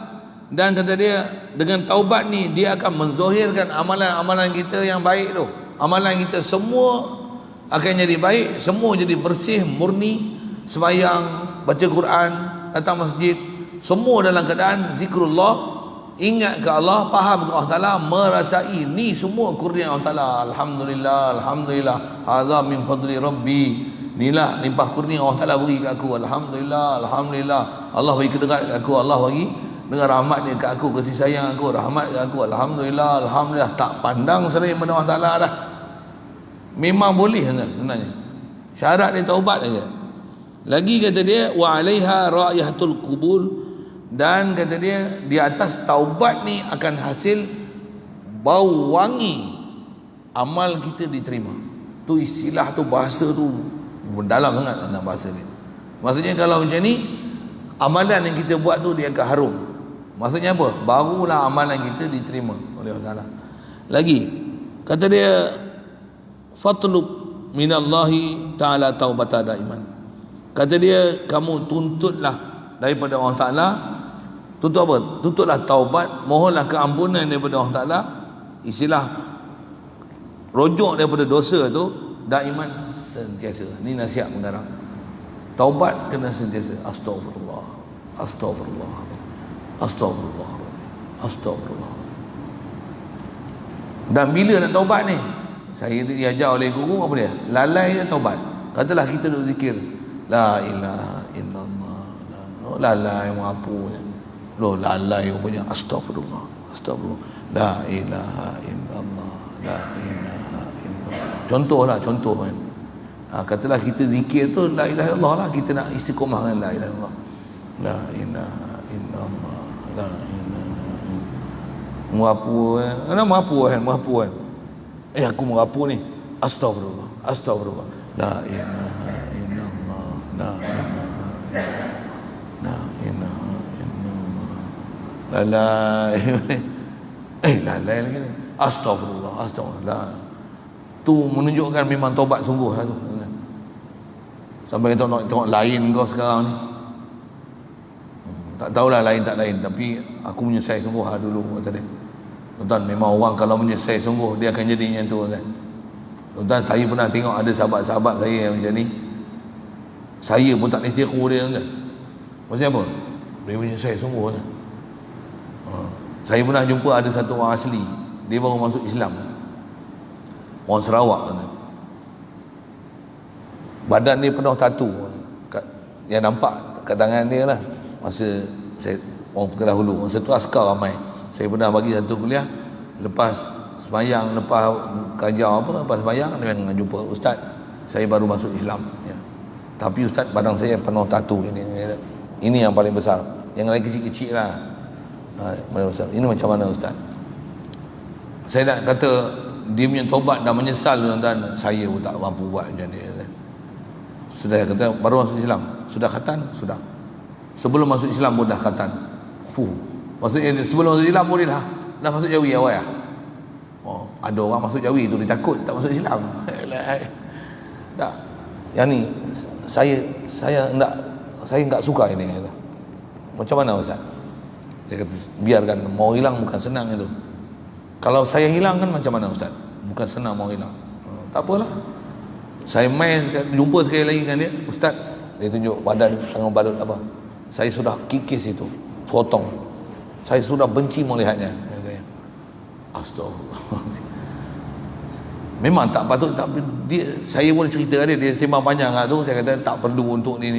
Speaker 1: dan kata dia dengan taubat ni dia akan menzohirkan amalan-amalan kita yang baik tu. Amalan kita semua akan jadi baik, semua jadi bersih, murni. Sembahyang, baca Quran, datang masjid, semua dalam keadaan zikrullah, ingat ke Allah, faham ke Allah Ta'ala, merasai ni semua kurnia Allah Ta'ala. Alhamdulillah, Alhamdulillah, hadza min fadli Rabbi, inilah limpah kurnia Allah Ta'ala beri ke aku. Alhamdulillah, Alhamdulillah, Allah bagi kedekat ke aku, Allah bagi dengan rahmat dia ke aku, kasih sayang aku, rahmat ke aku. Alhamdulillah, Alhamdulillah. Tak pandang selain benda Allah Ta'ala dah. Memang boleh sebenarnya. Syarat dia taubat saja. Lagi kata dia wa 'alaiha ra'ihatul qubul, dan kata dia di atas taubat ni akan hasil bau wangi amal kita diterima. Tu istilah tu, bahasa tu mendalam sangat tentang bahasa ni. Maksudnya kalau macam ni, amalan yang kita buat tu dia akan harum. Maksudnya apa? Barulah amalan kita diterima oleh Allah Ta'ala. Lagi kata dia fatlub minallahi ta'ala taubata daiman. Kata dia kamu tuntutlah daripada Allah Ta'ala. Tuntut apa? Tuntutlah taubat, mohonlah keampunan daripada Allah Ta'ala. Istilah rojok daripada dosa tu daiman, sentiasa. Ni nasihat pengarang. Taubat kena sentiasa. Astagfirullah, astagfirullah, astagfirullah, astagfirullah. Dan bila nak taubat ni, saya diajar oleh guru apa dia? Lalai dia taubat. Katalah kita duk zikir la ilaha illallah, lalai mengapu loh, lalai punya astagfirullah, astagfirullah, la ilaha illallah, la ilaha illallah. Contoh kan. Katalah kita zikir tu la ilaha illallah lah, kita nak istiqomah dengan la ilaha illallah, la ilaha illallah, la ilaha mengapu kan, mengapu kan. Aku mengapu ni, astagfirullah, astagfirullah, la ilaha illallah, la ilaha illallah, lalai lagi ni, astagfirullah, astagfirullah. Tu menunjukkan memang taubat sungguh lah tu. Sampai kita tengok lain kau sekarang ni, tak tahulah lain tak lain, tapi aku menyesal sungguh lah dulu kata dia. Tuan, memang orang kalau menyesal sungguh dia akan jadi macam tu kan. Tuan, saya pernah tengok ada sahabat-sahabat saya yang macam ni. Saya pun tak boleh tiru dia kan. Maksudnya apa? Dia menyesal sungguh kan. Saya pernah jumpa ada satu orang asli, dia baru masuk Islam, orang Sarawak kan. Badan dia penuh tatu, yang nampak kat tangan dia lah. Masa saya orang Perak dahulu, masa tu askar ramai. Saya pernah bagi satu kuliah, lepas sembahyang, lepas kajar apa, lepas sembahyang dia memang jumpa ustaz, saya baru masuk Islam ya. Tapi ustaz badan saya penuh tatu ini yang paling besar, yang lain kecil-kecil lah. Ini macam mana ustaz? Saya nak kata dia punya taubat dan menyesal tuan-tuan, saya pun tak mampu buat macam dia. Sudah kata baru masuk Islam, sudah khatam, sudah. Sebelum masuk Islam pun dah khatam. Maksudnya sebelum masuk Islam pun dia dah masuk Jawi awal ya. Ada orang masuk Jawi tu dia takut tak masuk Islam. Tak. Yang ni saya enggak suka ini kata. Macam mana ustaz? Dia kata biarkan, mau hilang bukan senang itu. Kalau saya hilang kan macam mana ustaz? Bukan senang mau hilang. Tak apalah. Saya main jumpa sekali lagi dengan dia, ustaz, dia tunjuk badan tangan balut apa. Saya sudah kikis itu, potong. Saya sudah benci melihatnya. Astagfirullah. Memang tak patut, tapi saya pun cerita dia sembang panjang lah tu. Saya kata tak perlu untuk ni.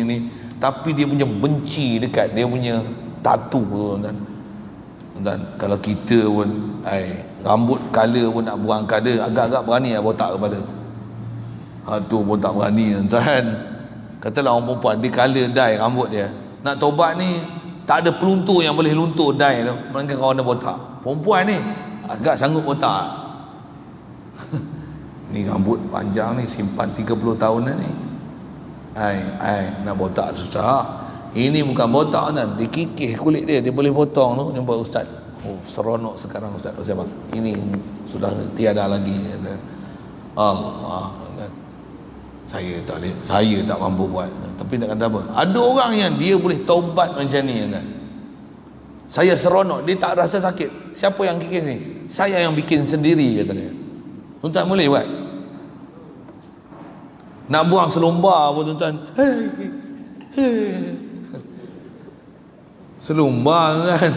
Speaker 1: Tapi dia punya benci dekat, dia punya tatu tuan. Dan kalau kita pun rambut color pun nak buang color, agak-agak berani nak botak kepala. Tu pun tak berani tuan. Katalah orang perempuan dia color dye rambut dia, nak taubat ni tak ada peluntur yang boleh luntur dye tu, melainkan kawan dia botak. Perempuan ni agak sanggup botak. Ni rambut panjang ni simpan 30 tahun dah ni. Nak botak susah. Ini bukan botak kan, dikikis kulit dia, dia boleh potong tu. Jumpa ustaz, seronok sekarang ustaz. Saya bang, ini sudah tiada lagi. Allah, saya tak mampu buat. Tapi nak kata apa, ada orang yang dia boleh taubat macam ni kan. Saya seronok, dia tak rasa sakit. Siapa yang kikis ni? Saya yang bikin sendiri, kata dia. Tuan-tuan boleh buat? Nak buang selumbar pun tuan-tuan, selumbar kan,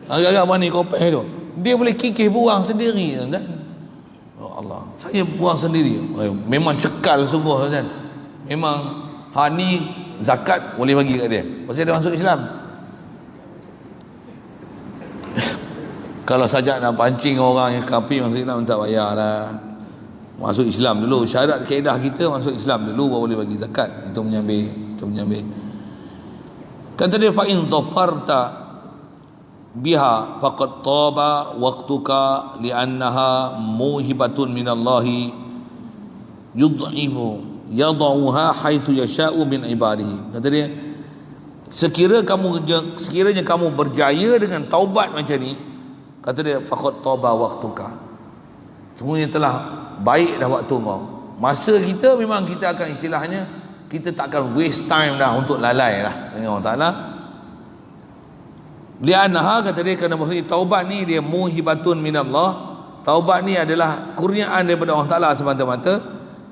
Speaker 1: agak-agak mana kopeh tu, dia boleh kikis buang sendiri tuan-tuan. Oh Allah, saya buang sendiri. Memang cekal sungguh tuan-tuan. Memang ni zakat boleh bagi kat dia, pasal dia masuk Islam. Kalau saja nak pancing orang yang kafir masuk Islam, tak payahlah. Masuk Islam dulu, syarat kaedah kita masuk Islam dulu baru boleh bagi zakat. Itu menyambil. Kata dia, fa in zafarta biha faqad taba waqtuka li'annaha muhibatun minallahi yud'ifu yad'uha haitsu yasha'u min ibadihi. Kata dia, sekiranya kamu berjaya dengan taubat macam ni, kata dia, faqad taba waqtuka, sungguhnya telah baik dah waktu kau. Masa kita memang kita akan, istilahnya kita tak akan waste time dah untuk lalai lah dengan Allah Ta'ala. Li'annaha, kata dia, kerana maksudnya taubat ni dia muhibatun minallah. Taubat ni adalah kurniaan daripada Allah Ta'ala semata-mata.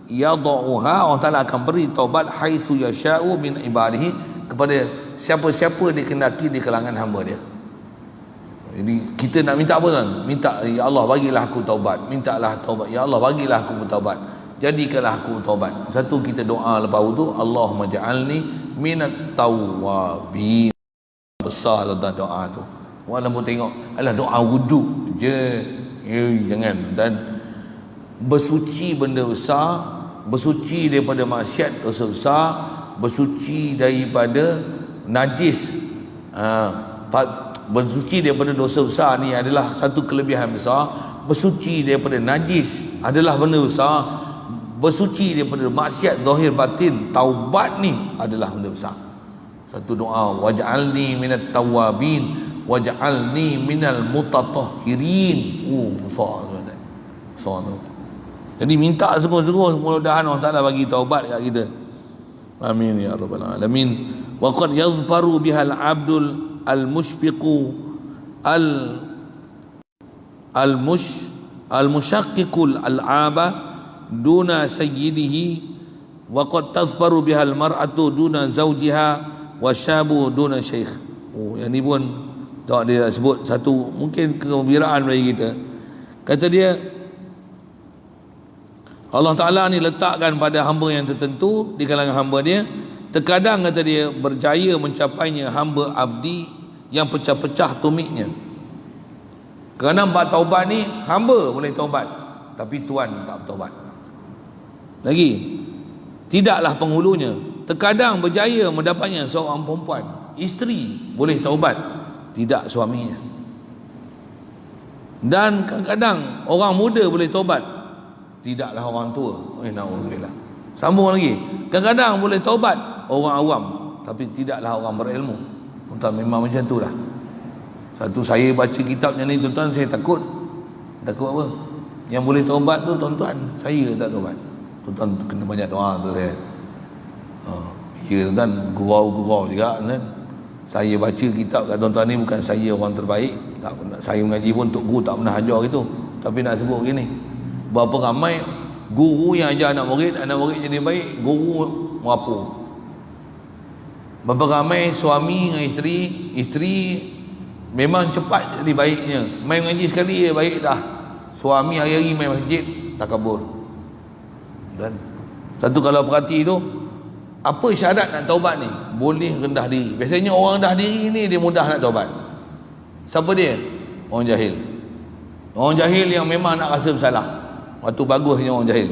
Speaker 1: Yad'uha, Allah Ta'ala akan beri taubat haitsu yasha'u min ibadihi, kepada siapa-siapa dikehendaki di kalangan hamba dia. Jadi kita nak minta apa tuan? Minta, ya Allah bagilah aku taubat. Mintalah taubat, ya Allah bagilah aku bertaubat, jadikanlah aku taubat. Satu, kita doa lepas wudu, Allahumma ja'alni minat tawwabin. Besar dalam doa tu. Walaupun tengok adalah doa wudu je, jangan. Dan bersuci benda besar, bersuci daripada maksiat dosa besar, bersuci daripada najis, bersuci daripada dosa besar ni adalah satu kelebihan besar. Bersuci daripada najis adalah benda besar. Bersuci daripada maksiat zahir batin, taubat ni adalah benda besar. Satu doa, waj'alni minat tawabin waj'alni minal mutatahhirin. Besar tu. Jadi minta sungguh-sungguh, mudah-mudahan Allah Ta'ala bagi taubat kat kita. Amin ya rabbal alamin. Wa qad yazfaru bihal abdul al-mushfiqu al-mushaqqiqul al-aba duna sayyidihi, wa qad tazfaru bihal mar'atu duna zawjiha wa syabu duna syekh. Yang ni pun tak dia sebut satu mungkin kegembiraan bagi kita. Kata dia, Allah Ta'ala ni letakkan pada hamba yang tertentu di kalangan hamba dia. Terkadang, kata dia, berjaya mencapainya hamba abdi yang pecah-pecah tumiknya. Kerana buat taubat ni, hamba boleh taubat, tapi Tuhan tak bertaubat. Lagi, tidaklah penghulunya. Terkadang berjaya mendapatnya seorang perempuan, isteri, boleh taubat, tidak suaminya. Dan kadang-kadang orang muda boleh taubat, tidaklah orang tua. Na'udzubillah. Sambung lagi, kadang-kadang boleh taubat orang awam, tapi tidaklah orang berilmu. Tuan-tuan, memang macam tu lah. Satu, saya baca kitab macam ni tuan-tuan, saya takut apa? Yang boleh taubat tu tuan-tuan, saya tak taubat. Tuan-tuan kena banyak doa tu saya. Ya tuan-tuan, gurau-gurau juga kan. Saya baca kitab kat tuan-tuan ni, bukan saya orang terbaik, tak pernah. Saya mengaji pun Tok Guru tak pernah ajar gitu. Tapi nak sebut gini, berapa ramai guru yang ajar anak murid jadi baik, guru merapu. Berapa ramai suami dengan isteri memang cepat jadi baiknya, main mengaji sekali baik dah. Suami hari-hari main masjid, takabur. Dan satu, kalau perhati tu, Apa syarat nak taubat ni? Boleh rendah diri. Biasanya orang rendah diri ni dia mudah nak taubat. Siapa dia? Orang jahil. Orang jahil yang memang nak rasa bersalah. Waktu bagusnya orang jahil.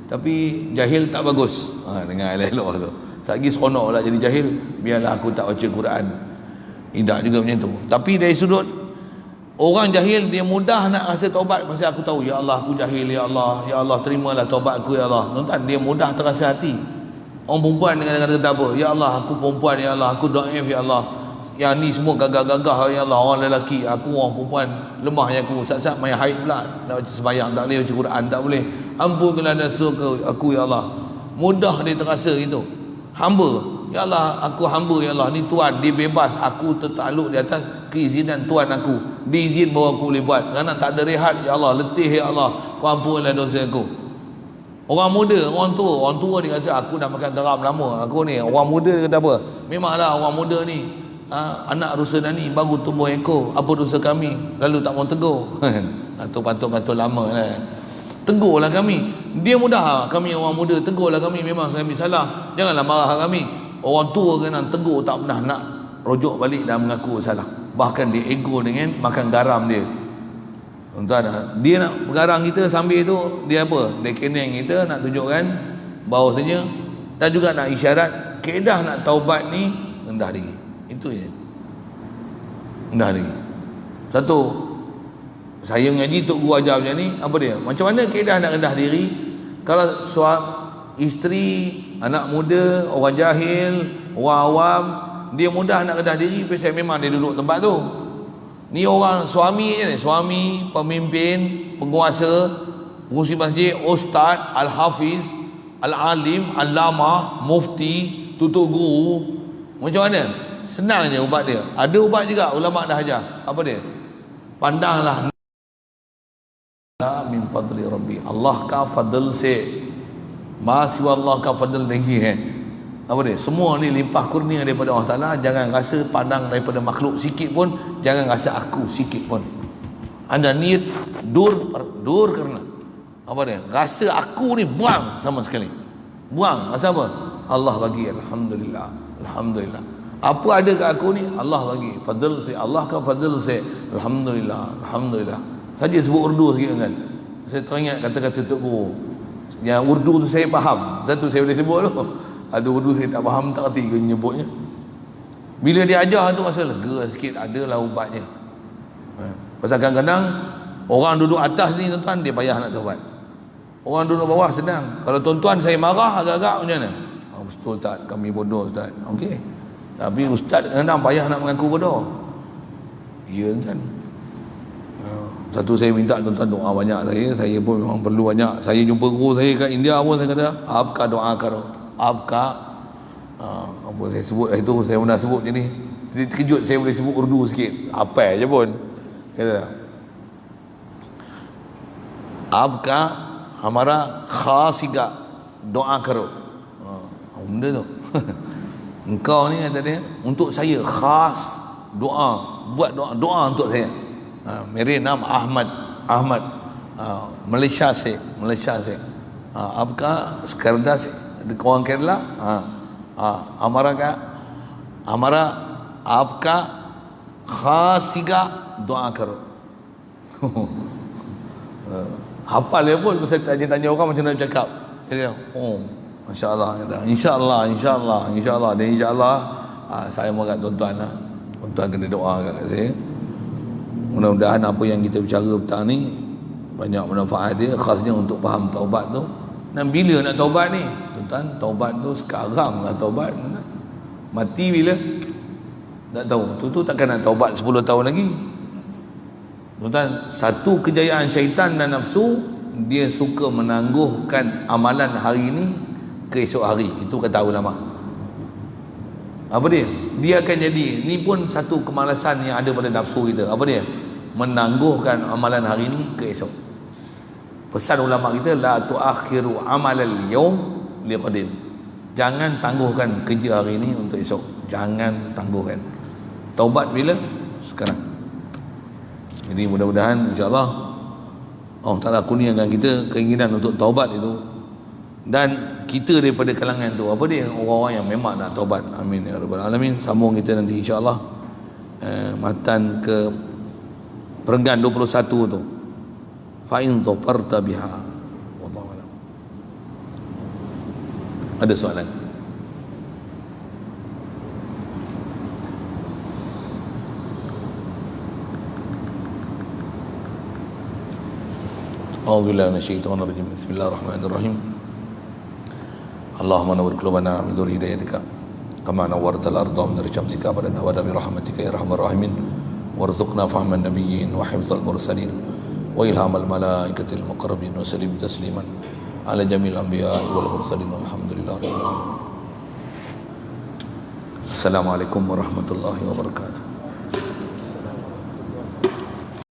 Speaker 1: Tapi jahil tak bagus. Dengar elok tu. Lagi seronok lah jadi jahil. Biarlah aku tak baca Quran. Tidak juga macam tu. Tapi dari sudut orang jahil, dia mudah nak rasa taubat. Pasal aku tahu, ya Allah aku jahil, ya Allah, ya Allah terimalah taubat aku, ya Allah. Tuan-tuan, dia mudah terasa hati. Orang perempuan dengan kata apa? Ya Allah aku perempuan, ya Allah aku dhaif, ya Allah. Yang ni semua gagah-gagah, ya Allah. Orang lelaki, aku orang perempuan lemah yang aku. Sat-sat main haid pula. Nak baca sembahyang tak boleh, baca Quran tak boleh. Ampunkanlah dosa aku, ya Allah. Mudah dia terasa itu. Hamba, ya Allah aku hamba, ya Allah. Ni Tuan, dia bebas. Aku tertakluk di atas keizinan Tuan aku. Diizin bahawa aku boleh buat. Kerana tak ada rehat, ya Allah. Letih, ya Allah. Kau ampunkanlah dosa aku. Orang muda, orang tua dia rasa aku dah makan garam lama. Aku ni, orang muda dia kata apa? Memanglah orang muda ni, anak rusa Dani baru tumbuh ekor. Apa dosa kami? Lalu tak mau tegur. Atau patut-patut lama lah. Tegurlah kami. Dia mudah kami orang muda. Tegurlah kami, memang kami salah. Janganlah marah kami. Orang tua kena tegur, tak pernah nak rojok balik dan mengaku salah. Bahkan dia ego dengan makan garam dia. Tuan-tuan, dia nak pegarang kita sambil tu dia apa? Dia keneng kita nak tunjukkan bahawasanya, dan juga nak isyarat kaedah nak taubat ni rendah diri. Itu je. Rendah diri. Satu, saya mengaji Tok Guru ajar macam ni, apa dia? Macam mana kaedah nak rendah diri? Kalau isteri, anak muda, orang jahil, orang awam, dia mudah nak rendah diri pasal memang dia duduk tempat tu. Ni orang suami je ni, suami, pemimpin, penguasa, pengurusi masjid, ustaz, al-hafiz, al-alim, al-lama, mufti, tutup guru. Macam mana? Senang je ubat dia. Ada ubat juga, ulama dah ajar. Apa dia? Pandanglah min fadli rabbi. Allah ka fadl se. Ma siwa Allah ka fadl nahi apa dia? Semua ni limpah kurnia daripada Allah Ta'ala. Jangan rasa pandang daripada makhluk sikit pun. Jangan rasa aku sikit pun. Anda niat dur kerana apa dia? Rasa aku ni buang sama sekali. Buang. Rasa apa? Allah bagi. Alhamdulillah. Alhamdulillah. Apa ada kat aku ni? Allah bagi. Fadl si Allah kan fadl si. Alhamdulillah. Alhamdulillah. Saja sebut Urdu sikit kan. Saya teringat kata-kata Tok Guru. Yang Urdu tu saya faham. Satu saya boleh sebut tu. Ada Urdu saya tak faham, tak kerti ke nyebutnya. Bila dia ajar tu rasa lega sikit, adalah ubatnya. Pasal kadang-kadang orang duduk atas ni tuan-tuan, dia payah nak taubat. Orang duduk bawah senang. Kalau tuan-tuan saya marah agak-agak macam mana? Betul Ustaz, kami bodoh Ustaz. Okey. Tapi Ustaz kadang-kadang payah nak mengaku bodoh. Ya kan. Satu saya minta tuan-tuan doa banyak saya pun memang perlu banyak. Saya jumpa guru saya kat India pun saya kata, "Apka doa karo." Apka apa saya sebut itu, saya pernah sebut je ni. Terkejut saya boleh sebut Urdu sikit. Apa je pun. Kata Apka hamara khasiga doa karo. Benda tu. Engkau ni kata dia, untuk saya khas doa, buat doa untuk saya. Mere nam Ahmad Malaysia se आपका स्कर्दा से कौन केरला हमारा आपका खासिगा doa karo. Hafal dia pun saya tanya orang macam mana cakap. Dia masya-Allah kata. Insya-Allah dan insya-Allah saya mau kat tuan-tuan lah. Tuan-tuan kena doa kat saya. Mudah-mudahan apa yang kita bicara petang ni banyak manfaat dia, khasnya untuk faham taubat tu. Dan bila nak taubat ni? Tuan-tuan, taubat tu sekarang lah taubat. Mati bila? Tak tahu. Tu takkan nak taubat 10 tahun lagi. Tuan-tuan, satu kejayaan syaitan dan nafsu, dia suka menangguhkan amalan hari ni ke esok hari. Itu kata ulama. Apa dia? Dia akan jadi, ni pun satu kemalasan yang ada pada nafsu kita. Apa dia? Menangguhkan amalan hari ni ke esok. Pesan ulama kita, la tuakhiru amalal yaum liqadin. Jangan tangguhkan kerja hari ni untuk esok. Jangan tangguhkan. Taubat bila? Sekarang. Jadi mudah-mudahan insya-Allah Allah Ta'ala kurniakan kita keinginan untuk taubat itu. Dan kita daripada kalangan tu, apa dia, orang-orang yang memang nak taubat. Amin ya rabbal alamin. Sambung kita nanti insya-Allah matan ke perenggan 21 tu. Fa in zafarta biha. Wallahu a'lam. Ada soalan? A'udzubillahi minasyaitonir rajim. Bismillahirrahmanirrahim. Allahumma nawwir qulubana min nuri hidayatika kama nawwartal arda min nuri syamsika wa nawwir bi rahmatika ya arhamar rahimin warzuqna fahman nabiyyin wa hifzal mursalin wa ilhamal malaikatil muqarrabin wa sallim tasliman ala jamil anbiya wal mursalin walhamdulillahi rabbil alamin. Assalamualaikum warahmatullahi wabarakatuh.